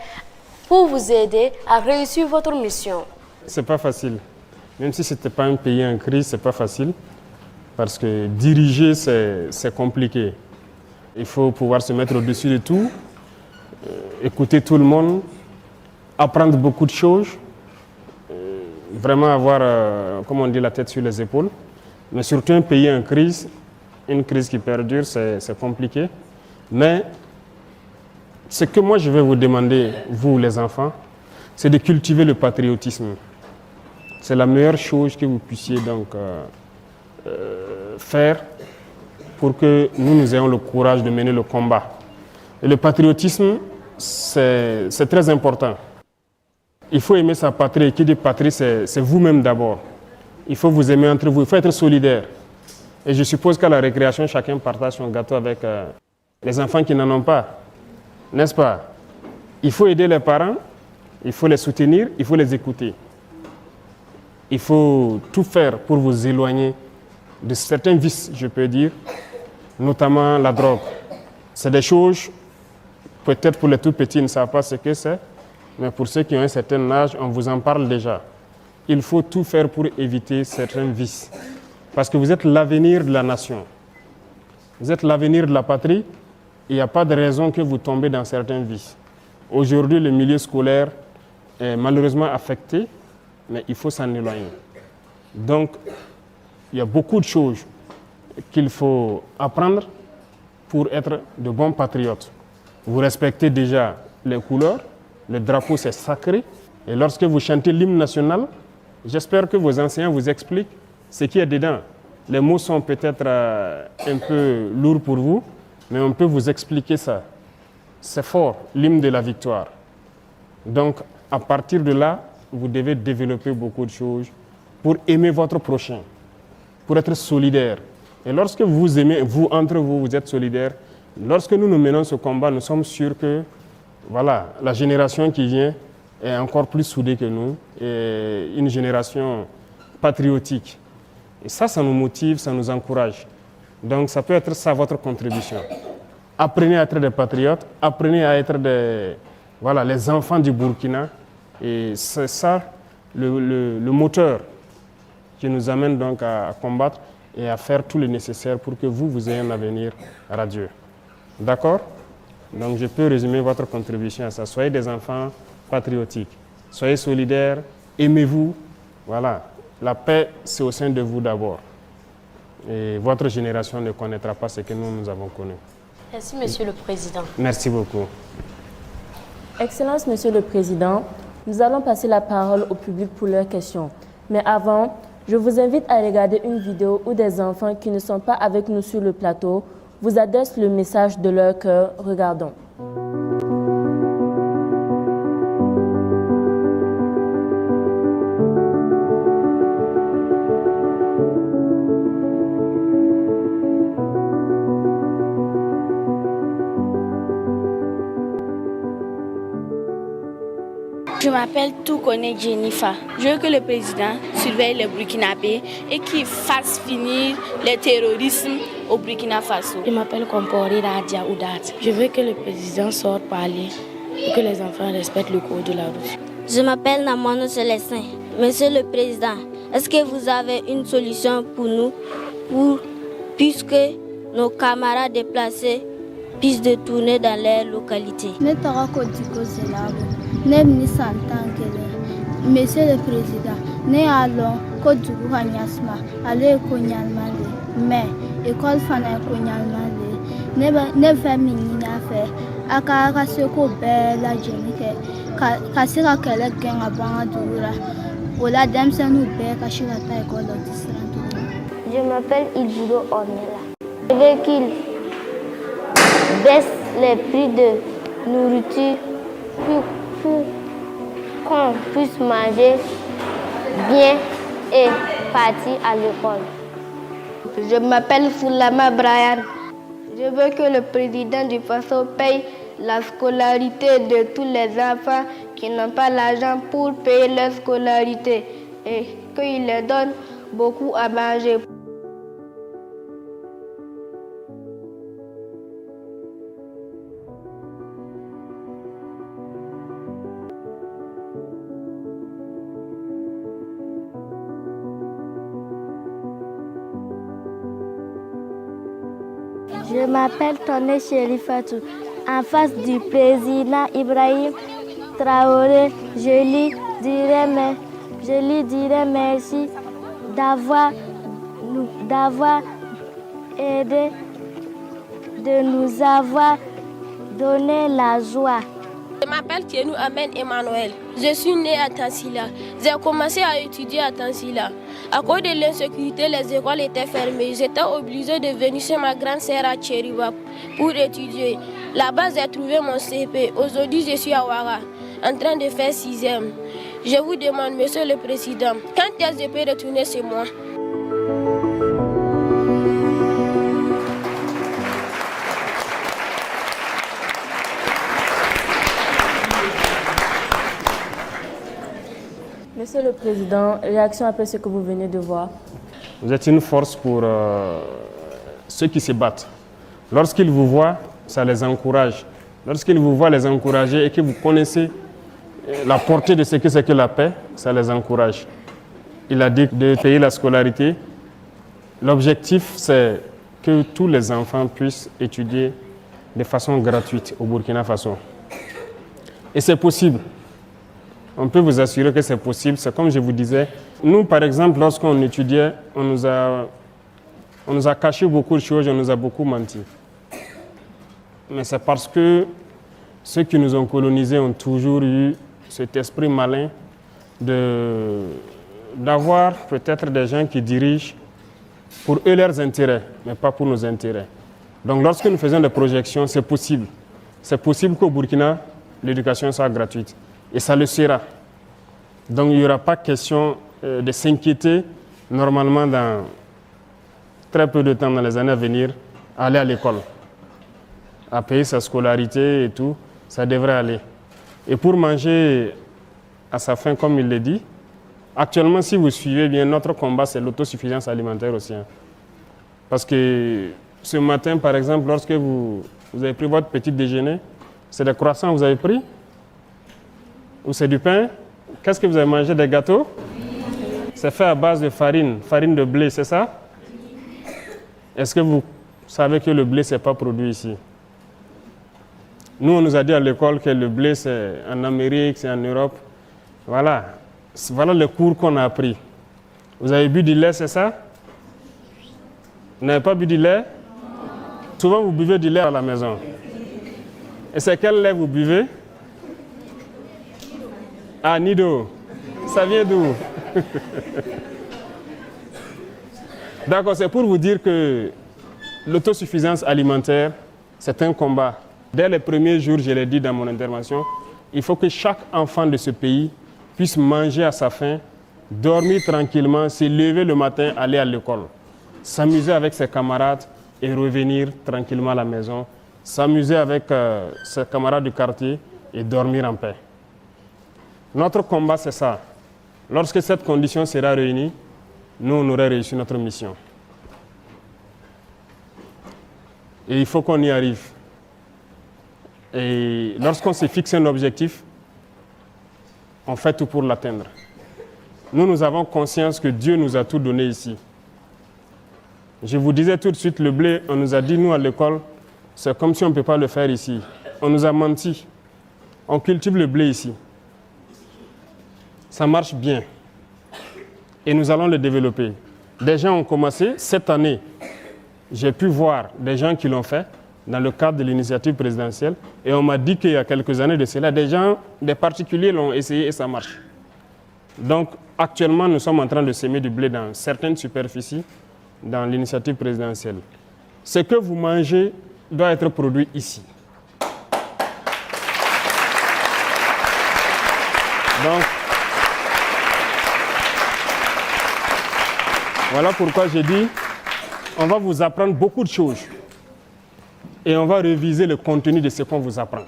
[SPEAKER 5] pour vous aider à réussir votre mission?
[SPEAKER 2] C'est pas facile. Même si ce n'était pas un pays en crise, ce n'est pas facile. Parce que diriger, c'est compliqué. Il faut pouvoir se mettre au-dessus de tout, écouter tout le monde, apprendre beaucoup de choses, vraiment avoir, comme on dit, la tête sur les épaules. Mais surtout un pays en crise, une crise qui perdure, c'est compliqué. Mais ce que moi je vais vous demander, vous les enfants, c'est de cultiver le patriotisme. C'est la meilleure chose que vous puissiez donc faire pour que nous ayons le courage de mener le combat. Et le patriotisme, c'est très important. Il faut aimer sa patrie. Et qui dit patrie, c'est vous-même d'abord. Il faut vous aimer entre vous, il faut être solidaire. Et je suppose qu'à la récréation, chacun partage son gâteau avec les enfants qui n'en ont pas. N'est-ce pas? Il faut aider les parents, il faut les soutenir, il faut les écouter. Il faut tout faire pour vous éloigner de certains vices, je peux dire, notamment la drogue. C'est des choses, peut-être pour les tout petits, ils ne savent pas ce que c'est, mais pour ceux qui ont un certain âge, on vous en parle déjà. Il faut tout faire pour éviter certains vices. Parce que vous êtes l'avenir de la nation. Vous êtes l'avenir de la patrie. Il n'y a pas de raison que vous tombez dans certains vices. Aujourd'hui, le milieu scolaire est malheureusement affecté, mais il faut s'en éloigner. Donc, il y a beaucoup de choses qu'il faut apprendre pour être de bons patriotes. Vous respectez déjà les couleurs, le drapeau c'est sacré, et lorsque vous chantez l'hymne national, j'espère que vos enseignants vous expliquent ce qu'il y a dedans. Les mots sont peut-être un peu lourds pour vous, mais on peut vous expliquer ça. C'est fort, l'hymne de la victoire. Donc, à partir de là, vous devez développer beaucoup de choses pour aimer votre prochain, pour être solidaire. Et lorsque vous aimez, vous, entre vous, vous êtes solidaires, lorsque nous menons ce combat, nous sommes sûrs que voilà, la génération qui vient est encore plus soudée que nous, et une génération patriotique. Et ça nous motive, ça nous encourage. Donc ça peut être ça votre contribution. Apprenez à être des patriotes, apprenez à être les enfants du Burkina. Et c'est ça le moteur qui nous amène donc à combattre et à faire tout le nécessaire pour que vous ayez un avenir radieux. D'accord? Donc je peux résumer votre contribution à ça. Soyez des enfants patriotiques, soyez solidaires, aimez-vous. Voilà, la paix c'est au sein de vous d'abord. Et votre génération ne connaîtra pas ce que nous avons connu.
[SPEAKER 5] Merci, Monsieur le Président.
[SPEAKER 2] Merci beaucoup.
[SPEAKER 1] Excellence, Monsieur le Président, nous allons passer la parole au public pour leurs questions. Mais avant, je vous invite à regarder une vidéo où des enfants qui ne sont pas avec nous sur le plateau vous adressent le message de leur cœur. Regardons.
[SPEAKER 10] Je m'appelle Toukone Jennifer. Je veux que le président surveille les Burkinabés et qu'il fasse finir le terrorisme au Burkina Faso.
[SPEAKER 11] Je m'appelle Kompori Radia Oudat. Je veux que le président sorte parler et que les enfants respectent le code de la route.
[SPEAKER 6] Je m'appelle Namono Célestin. Monsieur le Président, est-ce que vous avez une solution pour nous, puisque nos camarades déplacés puissent tourner dans leur localité?
[SPEAKER 9] Monsieur le Président, nous allons Côte d'Ivoire, aller au Nyalmande, mais école Fana Nyalmande, ne fait minina fait, aka seko bella jenike, kasira kele genga banga dura, ola demsenu be kashira ta école d'Israël.
[SPEAKER 8] Je m'appelle Ilbudo Ornella. Je veux qu'il baisse les prix de nourriture pour qu'on puisse manger bien et partir à l'école.
[SPEAKER 9] Je m'appelle Foulama Brian. Je veux que le président du Faso paye la scolarité de tous les enfants qui n'ont pas l'argent pour payer leur scolarité et qu'il leur donne beaucoup à manger.
[SPEAKER 6] Je m'appelle Toné Chérifatou. En face du président Ibrahim Traoré, je lui dirai merci d'avoir aidé, de nous avoir donné la joie.
[SPEAKER 10] Je m'appelle Tienou Amen Emmanuel. Je suis né à Tansila. J'ai commencé à étudier à Tansila. À cause de l'insécurité, les écoles étaient fermées. J'étais obligée de venir chez ma grande sœur à Tchériba pour étudier. Là-bas, j'ai trouvé mon CP. Aujourd'hui, je suis à Ouara, en train de faire 6e. Je vous demande, Monsieur le Président, quand est-ce que je peux retourner chez moi?
[SPEAKER 1] Monsieur le Président, réaction après ce que vous venez de voir.
[SPEAKER 2] Vous êtes une force pour ceux qui se battent. Lorsqu'ils vous voient, ça les encourage. Lorsqu'ils vous voient les encourager et que vous connaissez la portée de ce que c'est que la paix, ça les encourage. Il a dit de payer la scolarité. L'objectif, c'est que tous les enfants puissent étudier de façon gratuite au Burkina Faso. Et c'est possible. On peut vous assurer que c'est possible. C'est comme je vous disais. Nous, par exemple, lorsqu'on étudiait, on nous a caché beaucoup de choses, on nous a beaucoup menti. Mais c'est parce que ceux qui nous ont colonisés ont toujours eu cet esprit malin d'avoir peut-être des gens qui dirigent pour eux leurs intérêts, mais pas pour nos intérêts. Donc lorsque nous faisons des projections, c'est possible. C'est possible qu'au Burkina, l'éducation soit gratuite. Et ça le sera. Donc il n'y aura pas question de s'inquiéter normalement dans très peu de temps, dans les années à venir, à aller à l'école, à payer sa scolarité et tout, ça devrait aller. Et pour manger à sa faim, comme il le dit, actuellement, si vous suivez bien, notre combat, c'est l'autosuffisance alimentaire aussi. Parce que ce matin, par exemple, lorsque vous avez pris votre petit déjeuner, c'est des croissants que vous avez pris? Ou c'est du pain? Qu'est-ce que vous avez mangé? Des gâteaux? C'est fait à base de farine de blé, c'est ça? Est-ce que vous savez que le blé, ce n'est pas produit ici? Nous, on nous a dit à l'école que le blé, c'est en Amérique, c'est en Europe. Voilà. Voilà le cours qu'on a appris. Vous avez bu du lait, c'est ça? Vous n'avez pas bu du lait? Souvent, vous buvez du lait à la maison. Et c'est quel lait vous buvez? Ah, Nido. Ça vient d'où? D'accord, c'est pour vous dire que l'autosuffisance alimentaire, c'est un combat. Dès les premiers jours, je l'ai dit dans mon intervention, il faut que chaque enfant de ce pays puisse manger à sa faim, dormir tranquillement, se lever le matin, aller à l'école, s'amuser avec ses camarades et revenir tranquillement à la maison, s'amuser avec ses camarades du quartier et dormir en paix. Notre combat, c'est ça. Lorsque cette condition sera réunie, nous, on aurait réussi notre mission. Et il faut qu'on y arrive. Et lorsqu'on se fixe un objectif, on fait tout pour l'atteindre. nous avons conscience que Dieu nous a tout donné ici. Je vous disais tout de suite, le blé, on nous a dit, nous, à l'école, c'est comme si on ne peut pas le faire ici. On nous a menti. On cultive le blé ici. Ça marche bien. Et nous allons le développer. Des gens ont commencé. Cette année, j'ai pu voir des gens qui l'ont fait dans le cadre de l'initiative présidentielle. Et on m'a dit qu'il y a quelques années de cela, des particuliers l'ont essayé et ça marche. Donc, actuellement, nous sommes en train de semer du blé dans certaines superficies dans l'initiative présidentielle. Ce que vous mangez doit être produit ici. Donc, voilà pourquoi j'ai dit, on va vous apprendre beaucoup de choses et on va réviser le contenu de ce qu'on vous apprend.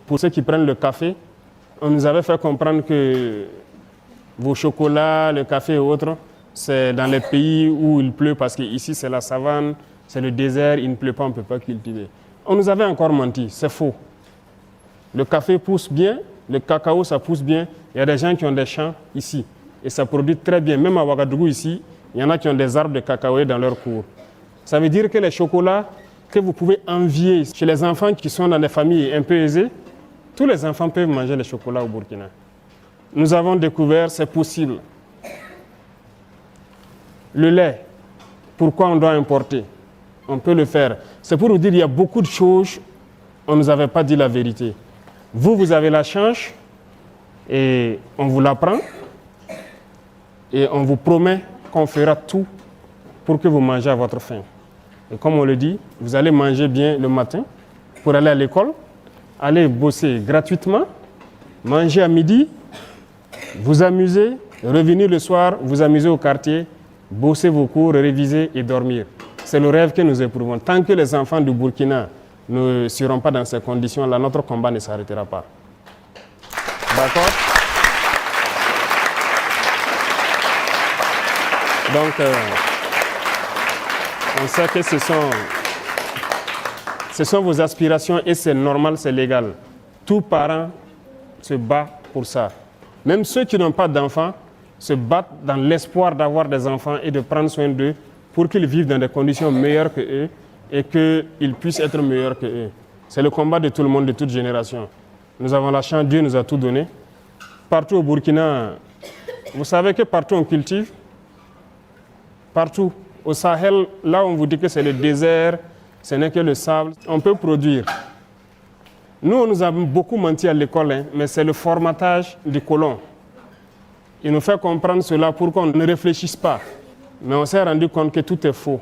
[SPEAKER 2] Pour ceux qui prennent le café, on nous avait fait comprendre que vos chocolats, le café et autres, c'est dans les pays où il pleut parce qu'ici c'est la savane, c'est le désert, il ne pleut pas, on ne peut pas cultiver. On nous avait encore menti, c'est faux. Le café pousse bien, le cacao ça pousse bien. Il y a des gens qui ont des champs ici et ça produit très bien. Même à Ouagadougou ici, il y en a qui ont des arbres de cacao dans leur cours. Ça veut dire que les chocolats que vous pouvez envier chez les enfants qui sont dans des familles un peu aisées, tous les enfants peuvent manger les chocolats au Burkina. Nous avons découvert, c'est possible. Le lait, pourquoi on doit importer? On peut le faire. C'est pour vous dire qu'il y a beaucoup de choses, on ne nous avait pas dit la vérité. Vous, vous avez la chance et on vous l'apprend et on vous promet qu'on fera tout pour que vous mangez à votre faim. Et comme on le dit, vous allez manger bien le matin pour aller à l'école, aller bosser gratuitement, manger à midi, vous amuser, revenir le soir, vous amuser au quartier, bosser vos cours, réviser et dormir. C'est le rêve que nous éprouvons. Tant que les enfants du Burkina ne seront pas dans ces conditions-là, notre combat ne s'arrêtera pas. D'accord? Donc, on sait que ce sont vos aspirations et c'est normal, c'est légal. Tout parent se bat pour ça. Même ceux qui n'ont pas d'enfants se battent dans l'espoir d'avoir des enfants et de prendre soin d'eux pour qu'ils vivent dans des conditions meilleures que eux et qu'ils puissent être meilleurs que eux. C'est le combat de tout le monde, de toute génération. Nous avons la chance, Dieu nous a tout donné. Partout au Burkina, vous savez que partout on cultive. Partout. Au Sahel, là on vous dit que c'est le désert, ce n'est que le sable. On peut produire. Nous, on nous a beaucoup menti à l'école, mais c'est le formatage des colons. Il nous fait comprendre cela pour qu'on ne réfléchisse pas. Mais on s'est rendu compte que tout est faux.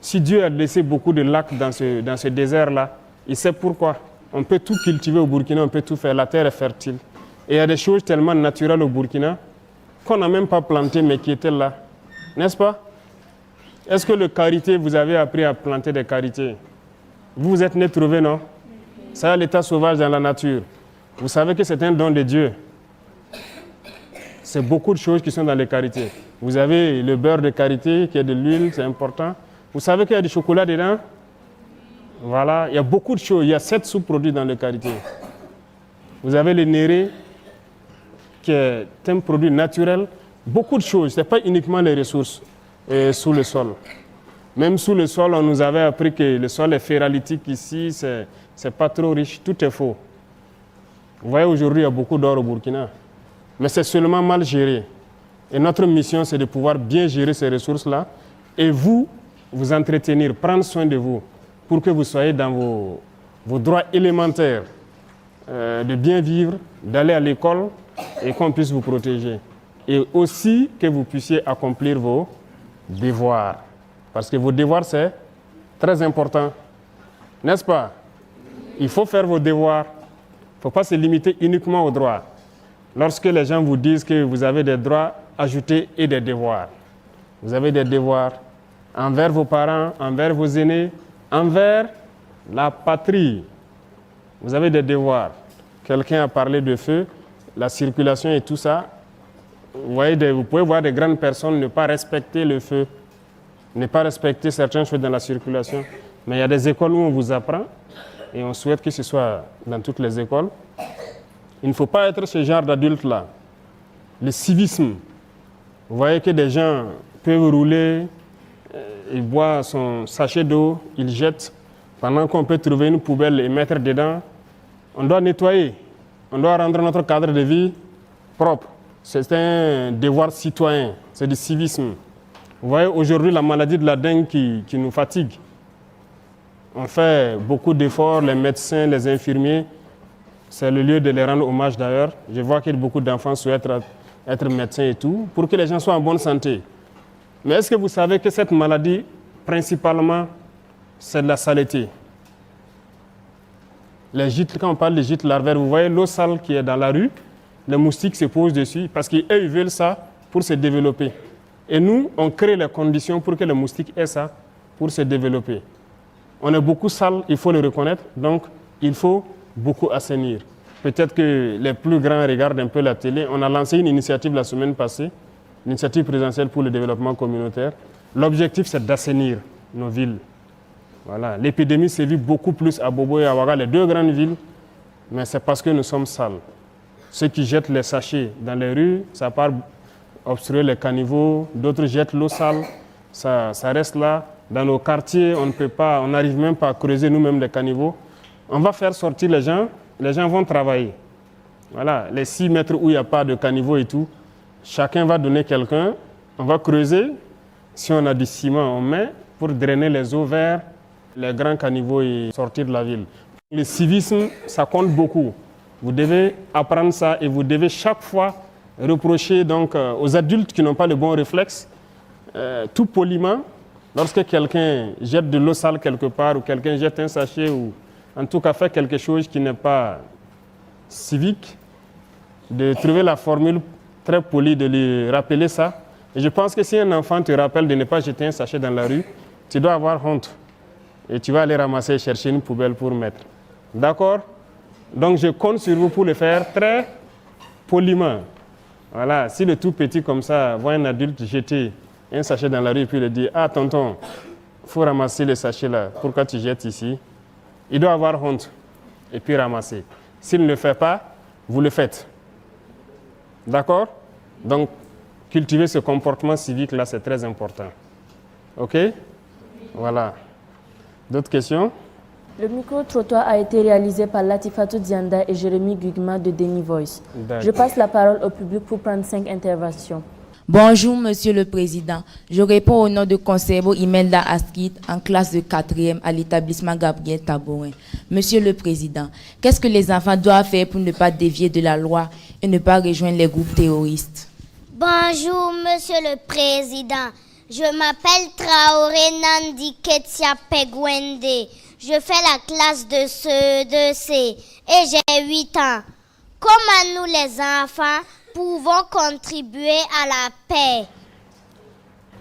[SPEAKER 2] Si Dieu a laissé beaucoup de lacs dans ce désert-là, il sait pourquoi. On peut tout cultiver au Burkina, on peut tout faire. La terre est fertile. Et il y a des choses tellement naturelles au Burkina qu'on n'a même pas planté, mais qui étaient là. N'est-ce pas? Est-ce que le karité, vous avez appris à planter des karités? Vous êtes né trouvé, non? Ça a l'état sauvage dans la nature. Vous savez que c'est un don de Dieu. C'est beaucoup de choses qui sont dans les karités. Vous avez le beurre de karité, qui est de l'huile, c'est important. Vous savez qu'il y a du chocolat dedans? Voilà, il y a beaucoup de choses. Il y a 7 sous-produits dans le karité. Vous avez le néré, qui est un produit naturel. Beaucoup de choses. Ce n'est pas uniquement les ressources sous le sol. Même sous le sol, on nous avait appris que le sol est ferralitique ici, c'est pas trop riche, tout est faux. Vous voyez, aujourd'hui, il y a beaucoup d'or au Burkina. Mais c'est seulement mal géré. Et notre mission, c'est de pouvoir bien gérer ces ressources-là et vous entretenir, prendre soin de vous pour que vous soyez dans vos droits élémentaires de bien vivre, d'aller à l'école et qu'on puisse vous protéger. Et aussi que vous puissiez accomplir vos devoirs. Parce que vos devoirs, c'est très important. N'est-ce pas? Il faut faire vos devoirs. Il ne faut pas se limiter uniquement aux droits. Lorsque les gens vous disent que vous avez des droits, ajoutez et des devoirs. Vous avez des devoirs envers vos parents, envers vos aînés, envers la patrie. Vous avez des devoirs. Quelqu'un a parlé de feu, la circulation et tout ça. Vous voyez, vous pouvez voir des grandes personnes ne pas respecter le feu, ne pas respecter certaines choses dans la circulation. Mais il y a des écoles où on vous apprend, et on souhaite que ce soit dans toutes les écoles. Il ne faut pas être ce genre d'adulte-là. le civisme. Vous voyez que des gens peuvent rouler, ils boivent son sachet d'eau, ils jettent, pendant qu'on peut trouver une poubelle et mettre dedans. On doit nettoyer, on doit rendre notre cadre de vie propre. C'est un devoir citoyen, c'est du civisme. Vous voyez aujourd'hui la maladie de la dengue qui nous fatigue. On fait beaucoup d'efforts, les médecins, les infirmiers. C'est le lieu de les rendre hommage d'ailleurs. Je vois que beaucoup d'enfants souhaitent être médecins et tout, pour que les gens soient en bonne santé. Mais est-ce que vous savez que cette maladie, principalement, c'est de la saleté? Les gîtes, quand on parle de gîtes larvaires, vous voyez l'eau sale qui est dans la rue, les moustiques se posent dessus parce qu'eux, ils veulent ça pour se développer. Et nous, on crée les conditions pour que les moustiques aient ça pour se développer. On est beaucoup sale, il faut le reconnaître, donc il faut beaucoup assainir. Peut-être que les plus grands regardent un peu la télé. On a lancé une initiative la semaine passée, l'initiative présidentielle pour le développement communautaire. L'objectif, c'est d'assainir nos villes. Voilà. L'épidémie sévit beaucoup plus à Bobo et à Ouaga, les deux grandes villes, mais c'est parce que nous sommes sales. Ceux qui jettent les sachets dans les rues, ça part obstruer les caniveaux, d'autres jettent l'eau sale, ça reste là. Dans nos quartiers, on n'arrive même pas à creuser nous-mêmes les caniveaux. On va faire sortir les gens vont travailler. Voilà, les 6 mètres où il n'y a pas de caniveau et tout, chacun va donner quelqu'un, on va creuser. Si on a du ciment, on met pour drainer les eaux vers les grands caniveaux et sortir de la ville. Le civisme, ça compte beaucoup. Vous devez apprendre ça et vous devez chaque fois reprocher donc, aux adultes qui n'ont pas le bon réflexe, tout poliment, lorsque quelqu'un jette de l'eau sale quelque part ou quelqu'un jette un sachet ou en tout cas fait quelque chose qui n'est pas civique, de trouver la formule très polie de lui rappeler ça. Et je pense que si un enfant te rappelle de ne pas jeter un sachet dans la rue, tu dois avoir honte. Et tu vas aller ramasser et chercher une poubelle pour mettre. D'accord? Donc je compte sur vous pour le faire très poliment. Voilà, si le tout petit comme ça voit un adulte jeter un sachet dans la rue et puis il dit « Ah tonton, il faut ramasser le sachet là, pourquoi tu jettes ici ?» Il doit avoir honte et puis ramasser. S'il ne le fait pas, vous le faites. D'accord? Donc, cultiver ce comportement civique-là, c'est très important. OK? Voilà. D'autres questions?
[SPEAKER 1] Le micro-trottoir a été réalisé par Latifatou Dianda et Jérémy Gugma de Deni Voice. Je passe la parole au public pour prendre 5 interventions.
[SPEAKER 12] Bonjour, Monsieur le Président. Je réponds au nom de Conservo Imelda Askit, en classe de 4e à l'établissement Gabriel Tabourin. Monsieur le Président, qu'est-ce que les enfants doivent faire pour ne pas dévier de la loi et ne pas rejoindre les groupes terroristes?
[SPEAKER 8] Bonjour, Monsieur le Président. Je m'appelle Traoré Nandi Ketia Pegwende. Je fais la classe de CE2C et j'ai 8 ans. Comment nous, les enfants, pouvons contribuer à la paix?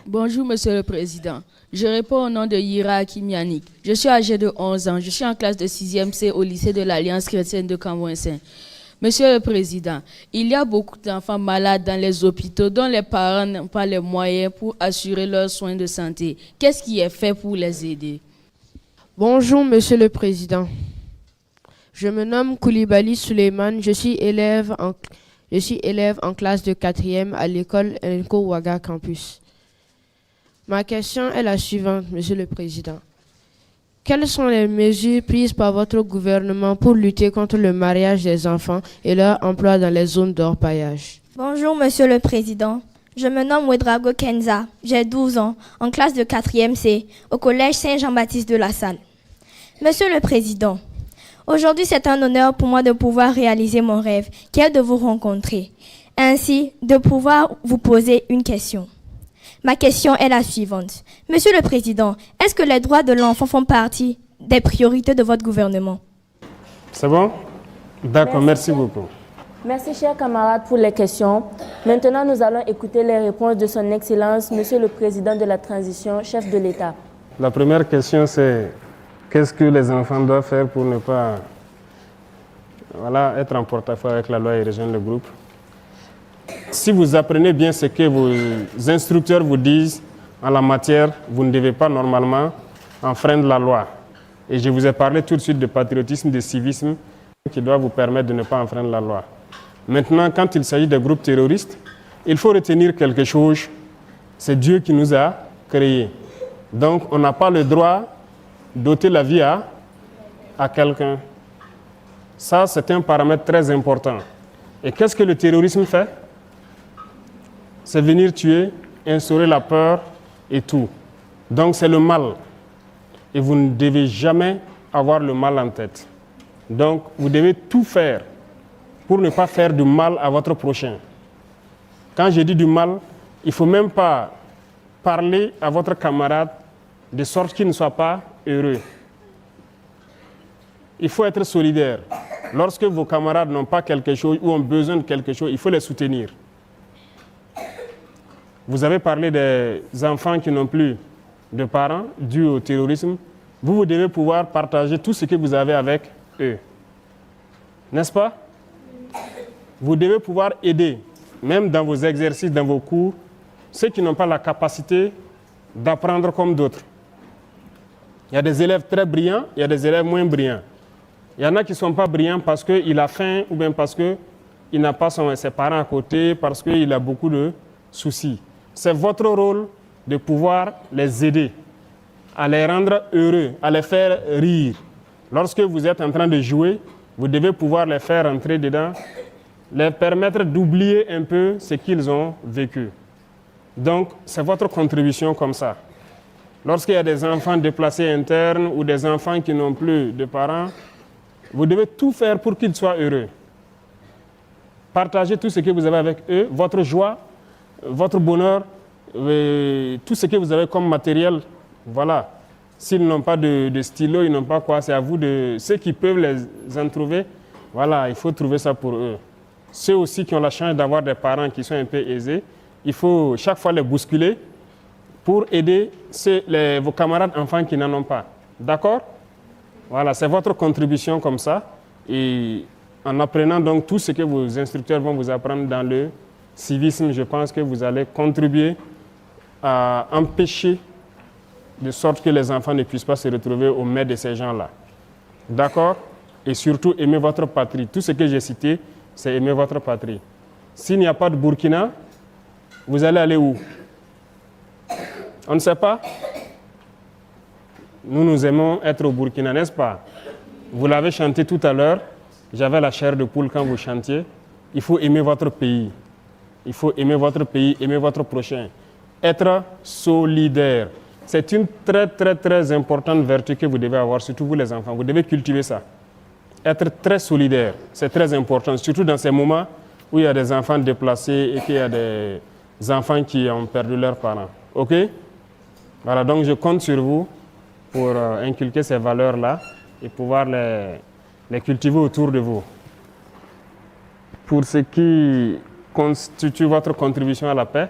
[SPEAKER 13] Bonjour, Monsieur le Président. Je réponds au nom de Yira Akimianik. Je suis âgé de 11 ans. Je suis en classe de 6e C au lycée de l'Alliance chrétienne de Cambouin-Saint. Monsieur le Président, il y a beaucoup d'enfants malades dans les hôpitaux dont les parents n'ont pas les moyens pour assurer leurs soins de santé. Qu'est-ce qui est fait pour les aider?
[SPEAKER 14] Bonjour, Monsieur le Président. Je me nomme Koulibaly Suleiman. Je suis élève en classe de 4e à l'école Enko Ouaga Campus. Ma question est la suivante, Monsieur le Président. Quelles sont les mesures prises par votre gouvernement pour lutter contre le mariage des enfants et leur emploi dans les zones d'orpaillage?
[SPEAKER 15] Bonjour, Monsieur le Président. Je me nomme Ouedrago Kenza. J'ai 12 ans, en classe de 4e C, au collège Saint-Jean-Baptiste de la Salle. Monsieur le Président, aujourd'hui c'est un honneur pour moi de pouvoir réaliser mon rêve, qui est de vous rencontrer, ainsi de pouvoir vous poser une question. Ma question est la suivante. Monsieur le Président, est-ce que les droits de l'enfant font partie des priorités de votre gouvernement?
[SPEAKER 2] C'est bon? D'accord, merci beaucoup.
[SPEAKER 1] Merci, chers camarades, pour les questions. Maintenant, nous allons écouter les réponses de son Excellence, Monsieur le Président de la Transition, chef de l'État.
[SPEAKER 2] La première question, c'est qu'est-ce que les enfants doivent faire pour ne pas être en porte-à-faux avec la loi et rejoindre le groupe? Si vous apprenez bien ce que vos instructeurs vous disent en la matière, vous ne devez pas normalement enfreindre la loi. Et je vous ai parlé tout de suite de patriotisme, de civisme qui doit vous permettre de ne pas enfreindre la loi. Maintenant, quand il s'agit des groupes terroristes, il faut retenir quelque chose. C'est Dieu qui nous a créés. Donc, on n'a pas le droit d'ôter la vie à quelqu'un. Ça, c'est un paramètre très important. Et qu'est-ce que le terrorisme fait? C'est venir tuer, instaurer la peur et tout. Donc, c'est le mal. Et vous ne devez jamais avoir le mal en tête. Donc, vous devez tout faire pour ne pas faire du mal à votre prochain. Quand je dis du mal, il ne faut même pas parler à votre camarade de sorte qu'il ne soit pas heureux. Il faut être solidaire. Lorsque vos camarades n'ont pas quelque chose ou ont besoin de quelque chose, il faut les soutenir. Vous avez parlé des enfants qui n'ont plus de parents dû au terrorisme. Vous devez pouvoir partager tout ce que vous avez avec eux. N'est-ce pas? Vous devez pouvoir aider, même dans vos exercices, dans vos cours, ceux qui n'ont pas la capacité d'apprendre comme d'autres. Il y a des élèves très brillants, il y a des élèves moins brillants. Il y en a qui ne sont pas brillants parce qu'il a faim ou bien parce qu'il n'a pas ses parents à côté, parce qu'il a beaucoup de soucis. C'est votre rôle de pouvoir les aider, à les rendre heureux, à les faire rire. Lorsque vous êtes en train de jouer, vous devez pouvoir les faire entrer dedans, les permettre d'oublier un peu ce qu'ils ont vécu. Donc, c'est votre contribution comme ça. Lorsqu'il y a des enfants déplacés internes ou des enfants qui n'ont plus de parents, vous devez tout faire pour qu'ils soient heureux. Partagez tout ce que vous avez avec eux, votre joie, votre bonheur, tout ce que vous avez comme matériel. Voilà. S'ils n'ont pas de stylo, ils n'ont pas quoi, c'est à vous de... Ceux qui peuvent les en trouver, voilà, il faut trouver ça pour eux. Ceux aussi qui ont la chance d'avoir des parents qui sont un peu aisés, il faut chaque fois les bousculer pour aider vos camarades enfants qui n'en ont pas. D'accord? Voilà, c'est votre contribution comme ça. Et en apprenant donc tout ce que vos instructeurs vont vous apprendre dans le civisme, je pense que vous allez contribuer à empêcher de sorte que les enfants ne puissent pas se retrouver au maître de ces gens-là. D'accord? Et surtout, aimer votre patrie. Tout ce que j'ai cité, c'est aimer votre patrie. S'il n'y a pas de Burkina, vous allez aller où? On ne sait pas? Nous aimons être au Burkina, n'est-ce pas? Vous l'avez chanté tout à l'heure. J'avais la chair de poule quand vous chantiez. Il faut aimer votre pays. Il faut aimer votre pays, aimer votre prochain. Être solidaire. C'est une très, très, très importante vertu que vous devez avoir, surtout vous les enfants. Vous devez cultiver ça. Être très solidaire, c'est très important, surtout dans ces moments où il y a des enfants déplacés et qu'il y a des enfants qui ont perdu leurs parents. OK? Voilà, donc je compte sur vous pour inculquer ces valeurs-là et pouvoir les cultiver autour de vous. Pour ce qui constitue votre contribution à la paix,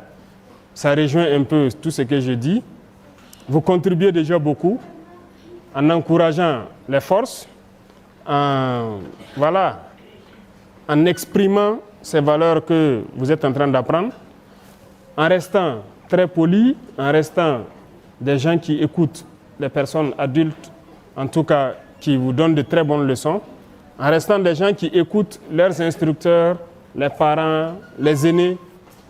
[SPEAKER 2] ça rejoint un peu tout ce que je dis. Vous contribuez déjà beaucoup en encourageant les forces, en exprimant ces valeurs que vous êtes en train d'apprendre, en restant très poli, en restant des gens qui écoutent les personnes adultes, en tout cas qui vous donnent de très bonnes leçons, en restant des gens qui écoutent leurs instructeurs, les parents, les aînés,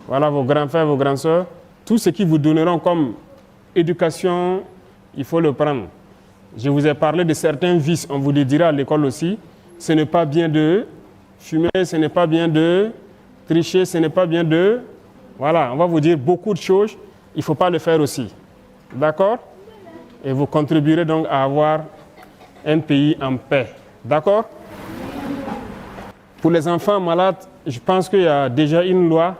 [SPEAKER 2] voilà, vos grands frères, vos grandes sœurs, tout ce qu'ils vous donneront comme éducation, il faut le prendre. Je vous ai parlé de certains vices, on vous le dira à l'école aussi. Ce n'est pas bien de fumer, ce n'est pas bien de tricher, ce n'est pas bien de... Voilà, on va vous dire beaucoup de choses, il ne faut pas le faire aussi. D'accord? Et vous contribuerez donc à avoir un pays en paix. D'accord? Pour les enfants malades, je pense qu'il y a déjà une loi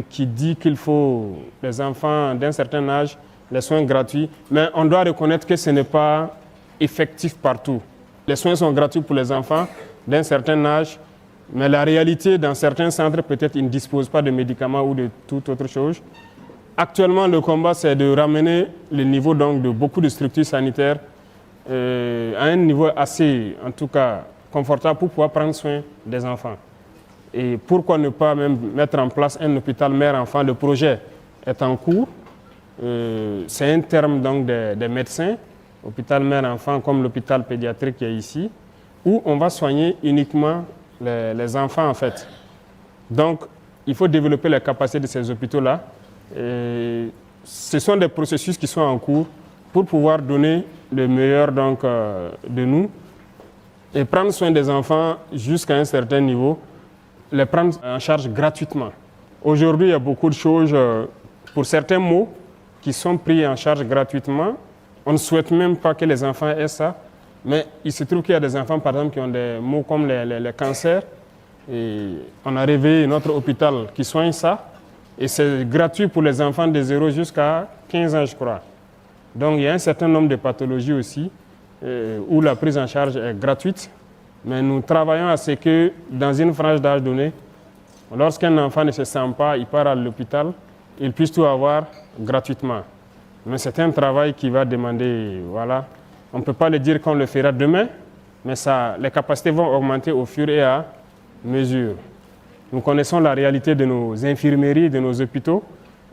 [SPEAKER 2] qui dit qu'il faut, les enfants d'un certain âge, les soins gratuits, mais on doit reconnaître que ce n'est pas effectif partout. Les soins sont gratuits pour les enfants d'un certain âge, mais la réalité, dans certains centres, peut-être ils ne disposent pas de médicaments ou de toute autre chose. Actuellement, le combat, c'est de ramener le niveau donc, de beaucoup de structures sanitaires à un niveau assez, en tout cas, confortable pour pouvoir prendre soin des enfants. Et pourquoi ne pas même mettre en place un hôpital mère-enfant? Le projet est en cours. C'est un terme donc des médecins, hôpital mère-enfant comme l'hôpital pédiatrique qui est ici, où on va soigner uniquement les enfants en fait. Donc, il faut développer les capacités de ces hôpitaux-là. Ce sont des processus qui sont en cours pour pouvoir donner le meilleur donc, de nous et prendre soin des enfants jusqu'à un certain niveau, les prendre en charge gratuitement. Aujourd'hui, il y a beaucoup de choses pour certains maux qui sont pris en charge gratuitement. On ne souhaite même pas que les enfants aient ça, mais il se trouve qu'il y a des enfants, par exemple, qui ont des maux comme les cancers. Et on a réveillé notre hôpital qui soigne ça. Et c'est gratuit pour les enfants de 0 jusqu'à 15 ans, je crois. Donc il y a un certain nombre de pathologies aussi où la prise en charge est gratuite. Mais nous travaillons à ce que dans une frange d'âge donnée, lorsqu'un enfant ne se sent pas, il part à l'hôpital, il puisse tout avoir gratuitement. Mais c'est un travail qui va demander, voilà, on ne peut pas le dire qu'on le fera demain, mais les capacités vont augmenter au fur et à mesure. Nous connaissons la réalité de nos infirmeries, de nos hôpitaux,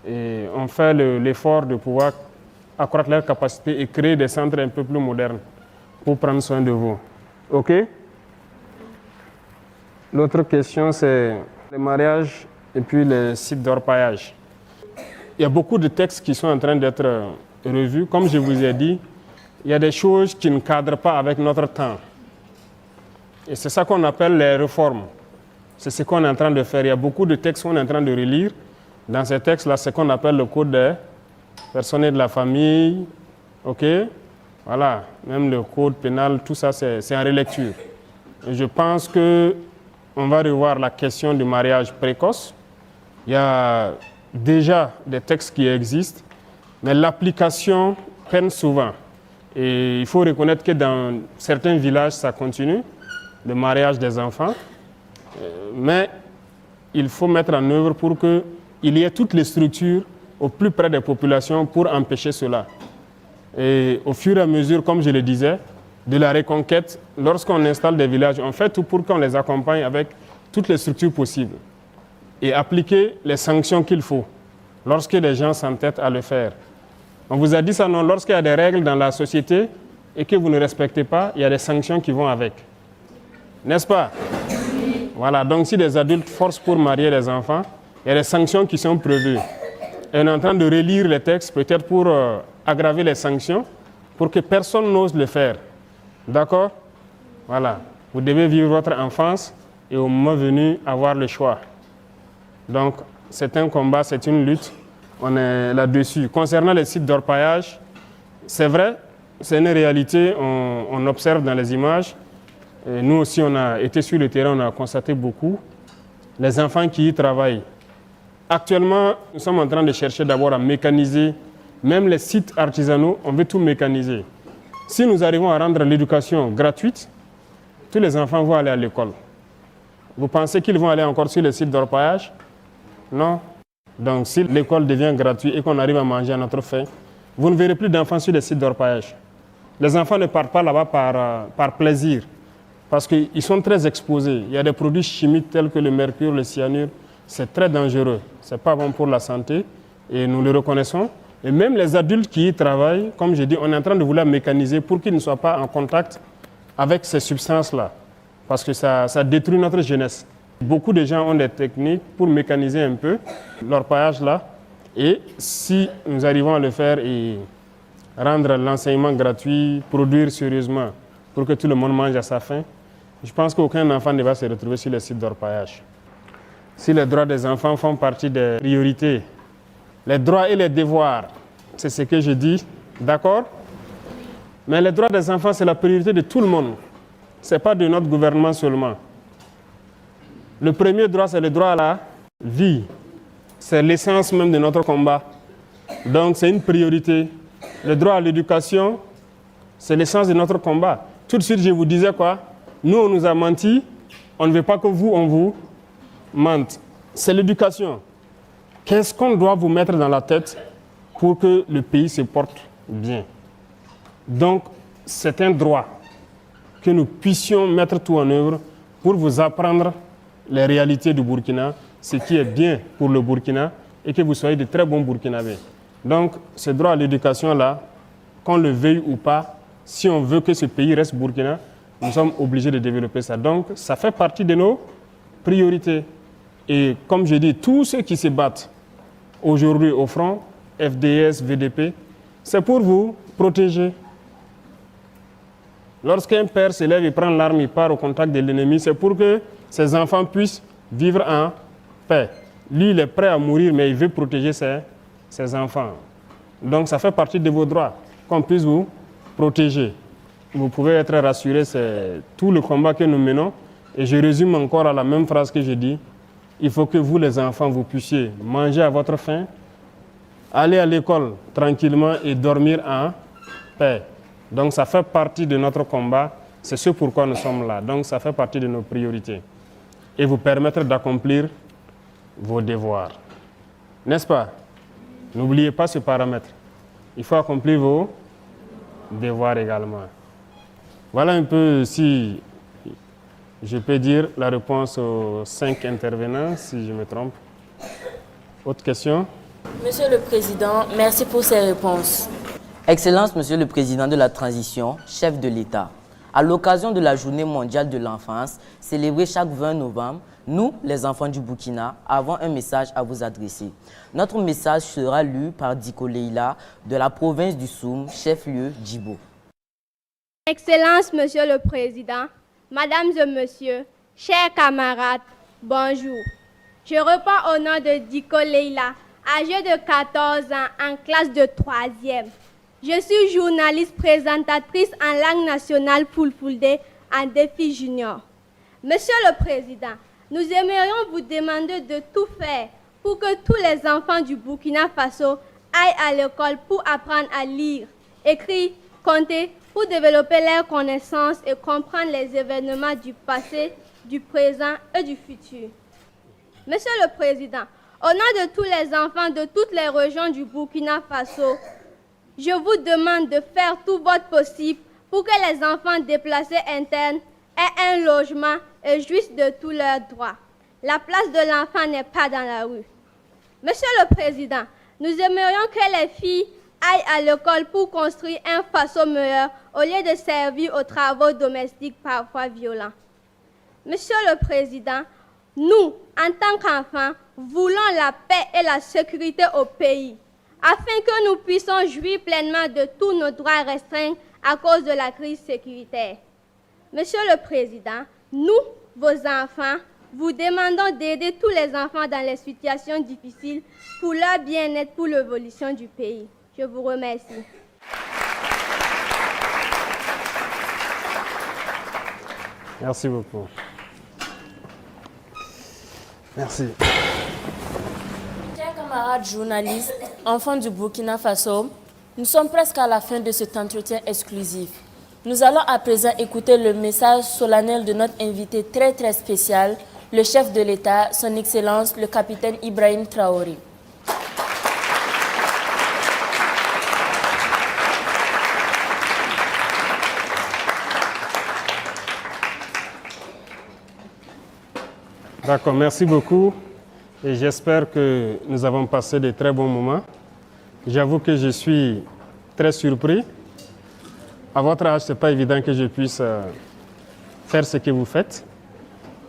[SPEAKER 2] et on fait l'effort de pouvoir accroître leurs capacités et créer des centres un peu plus modernes pour prendre soin de vous. OK? L'autre question, c'est le mariage et puis les sites d'orpaillage. Il y a beaucoup de textes qui sont en train d'être revus. Comme je vous ai dit, il y a des choses qui ne cadrent pas avec notre temps. Et c'est ça qu'on appelle les réformes. C'est ce qu'on est en train de faire. Il y a beaucoup de textes qu'on est en train de relire. Dans ces textes-là, c'est ce qu'on appelle le code des personnes de la famille. OK? Voilà. Même le code pénal, tout ça, c'est en relecture. Et je pense qu'on va revoir la question du mariage précoce. Il y a déjà des textes qui existent, mais l'application peine souvent. Et il faut reconnaître que dans certains villages, ça continue, le mariage des enfants. Mais il faut mettre en œuvre pour qu'il y ait toutes les structures au plus près des populations pour empêcher cela. Et au fur et à mesure, comme je le disais, de la reconquête, lorsqu'on installe des villages, on fait tout pour qu'on les accompagne avec toutes les structures possibles et appliquer les sanctions qu'il faut lorsque les gens s'entêtent à le faire. On vous a dit ça, non? Lorsqu'il y a des règles dans la société et que vous ne respectez pas, il y a des sanctions qui vont avec. N'est-ce pas? Voilà, donc si des adultes forcent pour marier les enfants, il y a des sanctions qui sont prévues. Et on est en train de relire les textes, peut-être pour aggraver les sanctions, pour que personne n'ose le faire. D'accord? Voilà. Vous devez vivre votre enfance et au moment venu, avoir le choix. Donc, c'est un combat, c'est une lutte. On est là-dessus. Concernant les sites d'orpaillage, c'est vrai, c'est une réalité, on observe dans les images. Et nous aussi, on a été sur le terrain, on a constaté beaucoup. Les enfants qui y travaillent. Actuellement, nous sommes en train de chercher d'abord à mécaniser. Même les sites artisanaux, on veut tout mécaniser. Si nous arrivons à rendre l'éducation gratuite, tous les enfants vont aller à l'école. Vous pensez qu'ils vont aller encore sur les sites d'orpaillage? Non. Donc si l'école devient gratuite et qu'on arrive à manger à notre faim, vous ne verrez plus d'enfants sur les sites d'orpaillage. Les enfants ne partent pas là-bas par plaisir, parce qu'ils sont très exposés. Il y a des produits chimiques tels que le mercure, le cyanure. C'est très dangereux. Ce n'est pas bon pour la santé et nous le reconnaissons. Et même les adultes qui y travaillent, comme je dis, on est en train de vouloir mécaniser pour qu'ils ne soient pas en contact avec ces substances-là, parce que ça détruit notre jeunesse. Beaucoup de gens ont des techniques pour mécaniser un peu l'orpaillage là. Et si nous arrivons à le faire et rendre l'enseignement gratuit, produire sérieusement pour que tout le monde mange à sa faim, je pense qu'aucun enfant ne va se retrouver sur les sites d'orpaillage. Si les droits des enfants font partie des priorités, les droits et les devoirs, c'est ce que je dis, d'accord? Mais les droits des enfants, c'est la priorité de tout le monde. Ce n'est pas de notre gouvernement seulement. Le premier droit, c'est le droit à la vie. C'est l'essence même de notre combat. Donc, c'est une priorité. Le droit à l'éducation, c'est l'essence de notre combat. Tout de suite, je vous disais quoi? Nous, on nous a menti. On ne veut pas que vous, on vous mente. C'est l'éducation. Qu'est-ce qu'on doit vous mettre dans la tête pour que le pays se porte bien? Donc, c'est un droit que nous puissions mettre tout en œuvre pour vous apprendre les réalités du Burkina, ce qui est bien pour le Burkina et que vous soyez de très bons Burkinabés. Donc, ce droit à l'éducation-là, qu'on le veuille ou pas, si on veut que ce pays reste Burkina, nous sommes obligés de développer ça. Donc, ça fait partie de nos priorités. Et comme je dis, tous ceux qui se battent aujourd'hui au front, FDS, VDP, c'est pour vous protéger. Lorsqu'un père se lève et prend l'arme, il part au contact de l'ennemi, c'est pour que ses enfants puissent vivre en paix. Lui, il est prêt à mourir, mais il veut protéger ses enfants. Donc, ça fait partie de vos droits, qu'on puisse vous protéger. Vous pouvez être rassurés, c'est tout le combat que nous menons. Et je résume encore à la même phrase que je dis. Il faut que vous, les enfants, vous puissiez manger à votre faim, aller à l'école tranquillement et dormir en paix. Donc, ça fait partie de notre combat. C'est ce pourquoi nous sommes là. Donc, ça fait partie de nos priorités. Et vous permettre d'accomplir vos devoirs. N'est-ce pas? N'oubliez pas ce paramètre. Il faut accomplir vos devoirs également. Voilà un peu, si je peux dire, la réponse aux 5 intervenants, si je me trompe. Autre question?
[SPEAKER 1] Monsieur le Président, merci pour ces réponses.
[SPEAKER 3] Excellence, Monsieur le Président de la Transition, chef de l'État. À l'occasion de la Journée mondiale de l'enfance, célébrée chaque 20 novembre, nous, les enfants du Burkina, avons un message à vous adresser. Notre message sera lu par Diko Leila de la province du Soum, chef-lieu Djibo.
[SPEAKER 16] Excellence, Monsieur le Président, Mesdames et Messieurs, chers camarades, bonjour. Je reprends au nom de Diko Leila, âgée de 14 ans, en classe de 3e. Je suis journaliste présentatrice en langue nationale Fulfulde en défi junior. Monsieur le Président, nous aimerions vous demander de tout faire pour que tous les enfants du Burkina Faso aillent à l'école pour apprendre à lire, écrire, compter, pour développer leurs connaissances et comprendre les événements du passé, du présent et du futur. Monsieur le Président, au nom de tous les enfants de toutes les régions du Burkina Faso, je vous demande de faire tout votre possible pour que les enfants déplacés internes aient un logement et jouissent de tous leurs droits. La place de l'enfant n'est pas dans la rue. Monsieur le Président, nous aimerions que les filles aillent à l'école pour construire un Faso meilleur au lieu de servir aux travaux domestiques parfois violents. Monsieur le Président, nous, en tant qu'enfants, voulons la paix et la sécurité au pays, afin que nous puissions jouir pleinement de tous nos droits restreints à cause de la crise sécuritaire. Monsieur le Président, nous, vos enfants, vous demandons d'aider tous les enfants dans les situations difficiles pour leur bien-être, pour l'évolution du pays. Je vous remercie.
[SPEAKER 2] Merci beaucoup. Merci.
[SPEAKER 1] Chers camarades journalistes, enfants du Burkina Faso, nous sommes presque à la fin de cet entretien exclusif. Nous allons à présent écouter le message solennel de notre invité très spécial, le chef de l'État, son Excellence, le capitaine Ibrahim Traoré.
[SPEAKER 2] D'accord, merci beaucoup. Et j'espère que nous avons passé de très bons moments. J'avoue que je suis très surpris. À votre âge, ce n'est pas évident que je puisse faire ce que vous faites.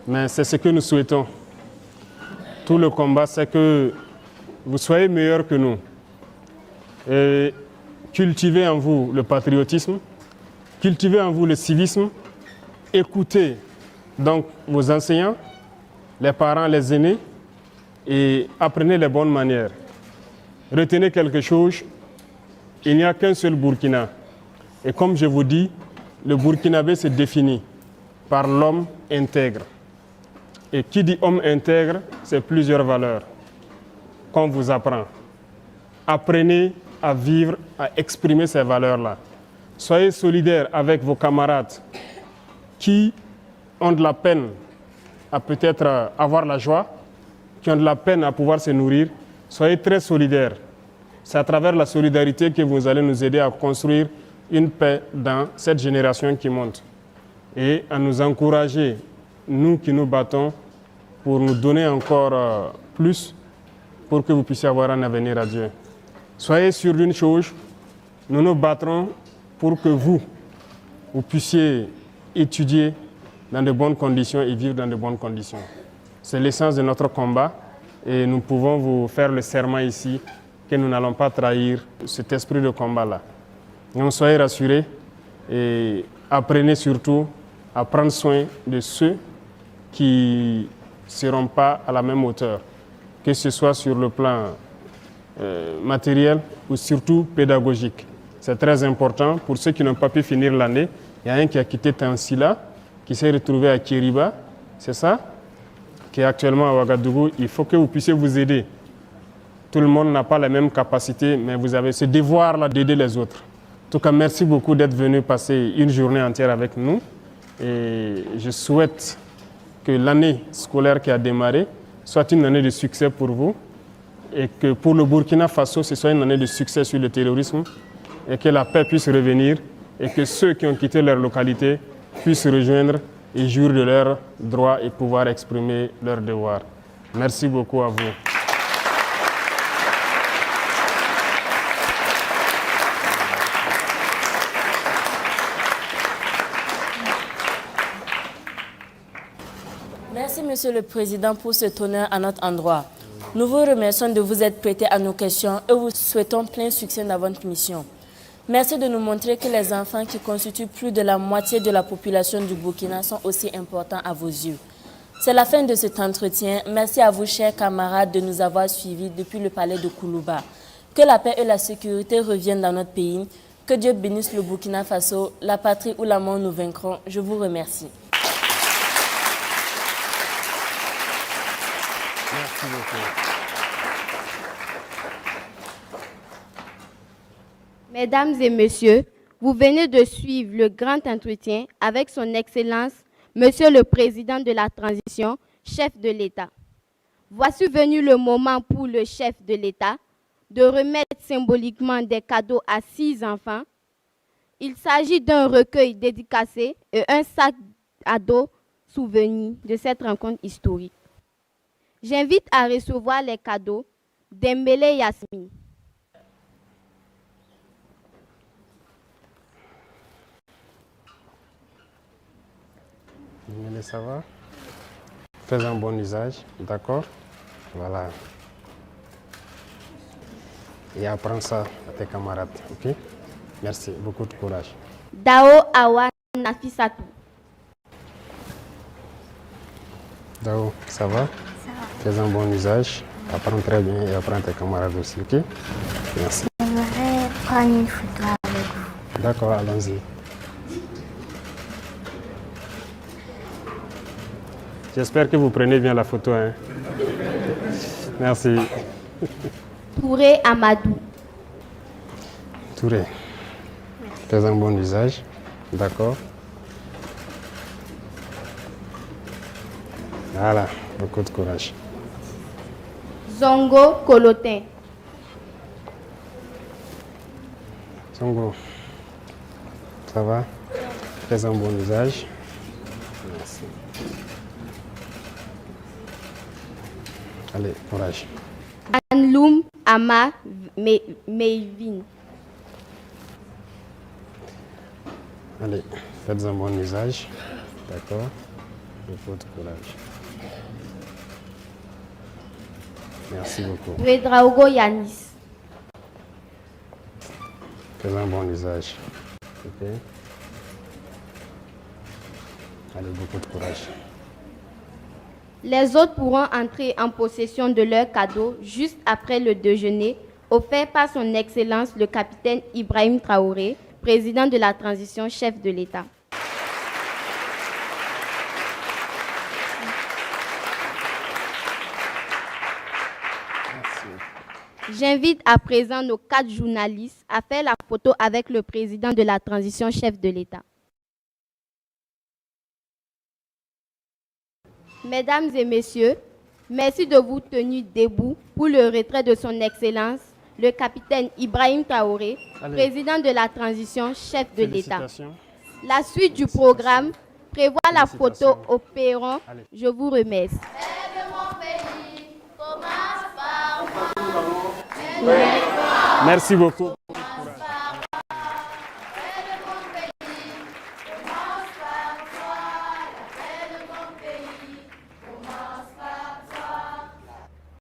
[SPEAKER 2] Mais c'est ce que nous souhaitons. Tout le combat, c'est que vous soyez meilleurs que nous. Et cultivez en vous le patriotisme, cultivez en vous le civisme, écoutez donc vos enseignants, les parents, les aînés, et apprenez les bonnes manières. Retenez quelque chose, il n'y a qu'un seul Burkina. Et comme je vous dis, le Burkinabé se définit par l'homme intègre. Et qui dit homme intègre, c'est plusieurs valeurs qu'on vous apprend. Apprenez à vivre, à exprimer ces valeurs-là. Soyez solidaires avec vos camarades qui ont de la peine à peut-être avoir la joie, qui ont de la peine à pouvoir se nourrir. Soyez très solidaires. C'est à travers la solidarité que vous allez nous aider à construire une paix dans cette génération qui monte. Et à nous encourager, nous qui nous battons, pour nous donner encore plus, pour que vous puissiez avoir un avenir à Dieu. Soyez sûrs d'une chose, nous nous battrons pour que vous puissiez étudier dans de bonnes conditions et vivre dans de bonnes conditions. C'est l'essence de notre combat et nous pouvons vous faire le serment ici que nous n'allons pas trahir cet esprit de combat-là. Donc soyez rassurés et apprenez surtout à prendre soin de ceux qui ne seront pas à la même hauteur, que ce soit sur le plan matériel ou surtout pédagogique. C'est très important pour ceux qui n'ont pas pu finir l'année. Il y a un qui a quitté Tansila, qui s'est retrouvé à Kiriba, c'est ça, qui est actuellement à Ouagadougou. Il faut que vous puissiez vous aider. Tout le monde n'a pas la même capacité, mais vous avez ce devoir-là d'aider les autres. En tout cas, merci beaucoup d'être venu passer une journée entière avec nous. Et je souhaite que l'année scolaire qui a démarré soit une année de succès pour vous et que pour le Burkina Faso, ce soit une année de succès sur le terrorisme et que la paix puisse revenir et que ceux qui ont quitté leur localité puissent rejoindre et jouir de leurs droits et pouvoir exprimer leurs devoirs. Merci beaucoup à vous.
[SPEAKER 1] Merci, Monsieur le Président, pour cet honneur à notre endroit. Nous vous remercions de vous être prêtés à nos questions et vous souhaitons plein succès dans votre mission. Merci de nous montrer que les enfants qui constituent plus de la moitié de la population du Burkina sont aussi importants à vos yeux. C'est la fin de cet entretien. Merci à vous, chers camarades, de nous avoir suivis depuis le palais de Koulouba. Que la paix et la sécurité reviennent dans notre pays. Que Dieu bénisse le Burkina Faso, la patrie où la mort nous vaincront. Je vous remercie.
[SPEAKER 2] Merci beaucoup.
[SPEAKER 16] Mesdames et messieurs, vous venez de suivre le grand entretien avec son Excellence, Monsieur le Président de la Transition, chef de l'État. Voici venu le moment pour le chef de l'État de remettre symboliquement des cadeaux à 6 enfants. Il s'agit d'un recueil dédicacé et un sac à dos souvenir de cette rencontre historique. J'invite à recevoir les cadeaux Dembélé Yasmine.
[SPEAKER 2] Ça va? Fais un bon usage, d'accord? Voilà. Et apprends ça à tes camarades, ok? Merci, beaucoup de courage.
[SPEAKER 16] Dao Awa Nafisatou.
[SPEAKER 2] Dao, ça va? Ça va. Fais un bon usage, apprends très bien et apprends tes camarades aussi, ok? Merci.
[SPEAKER 8] J'aimerais prendre une photo avec vous.
[SPEAKER 2] D'accord, allons-y. J'espère que vous prenez bien la photo. Hein. Merci.
[SPEAKER 16] Touré Amadou.
[SPEAKER 2] Touré. Fais un bon usage. D'accord. Voilà, beaucoup de courage.
[SPEAKER 16] Zongo Colotin.
[SPEAKER 2] Zongo, ça va? Fais un bon usage. Merci. Allez, courage.
[SPEAKER 16] Anloum Ama Meivin.
[SPEAKER 2] Allez, faites un bon usage. D'accord. Beaucoup de courage. Merci beaucoup.
[SPEAKER 16] Redraogo Yanis.
[SPEAKER 2] Fais un bon usage. Ok. Allez, beaucoup de courage.
[SPEAKER 16] Les autres pourront entrer en possession de leurs cadeaux juste après le déjeuner offert par son Excellence le capitaine Ibrahim Traoré, président de la transition, chef de l'État. J'invite à présent nos 4 journalistes à faire la photo avec le président de la transition, chef de l'État. Mesdames et messieurs, merci de vous tenir debout pour le retrait de son Excellence, le capitaine Ibrahim Traoré, président de la transition, chef de l'État. La suite du programme prévoit la photo au perron. Je vous remercie.
[SPEAKER 2] Merci beaucoup.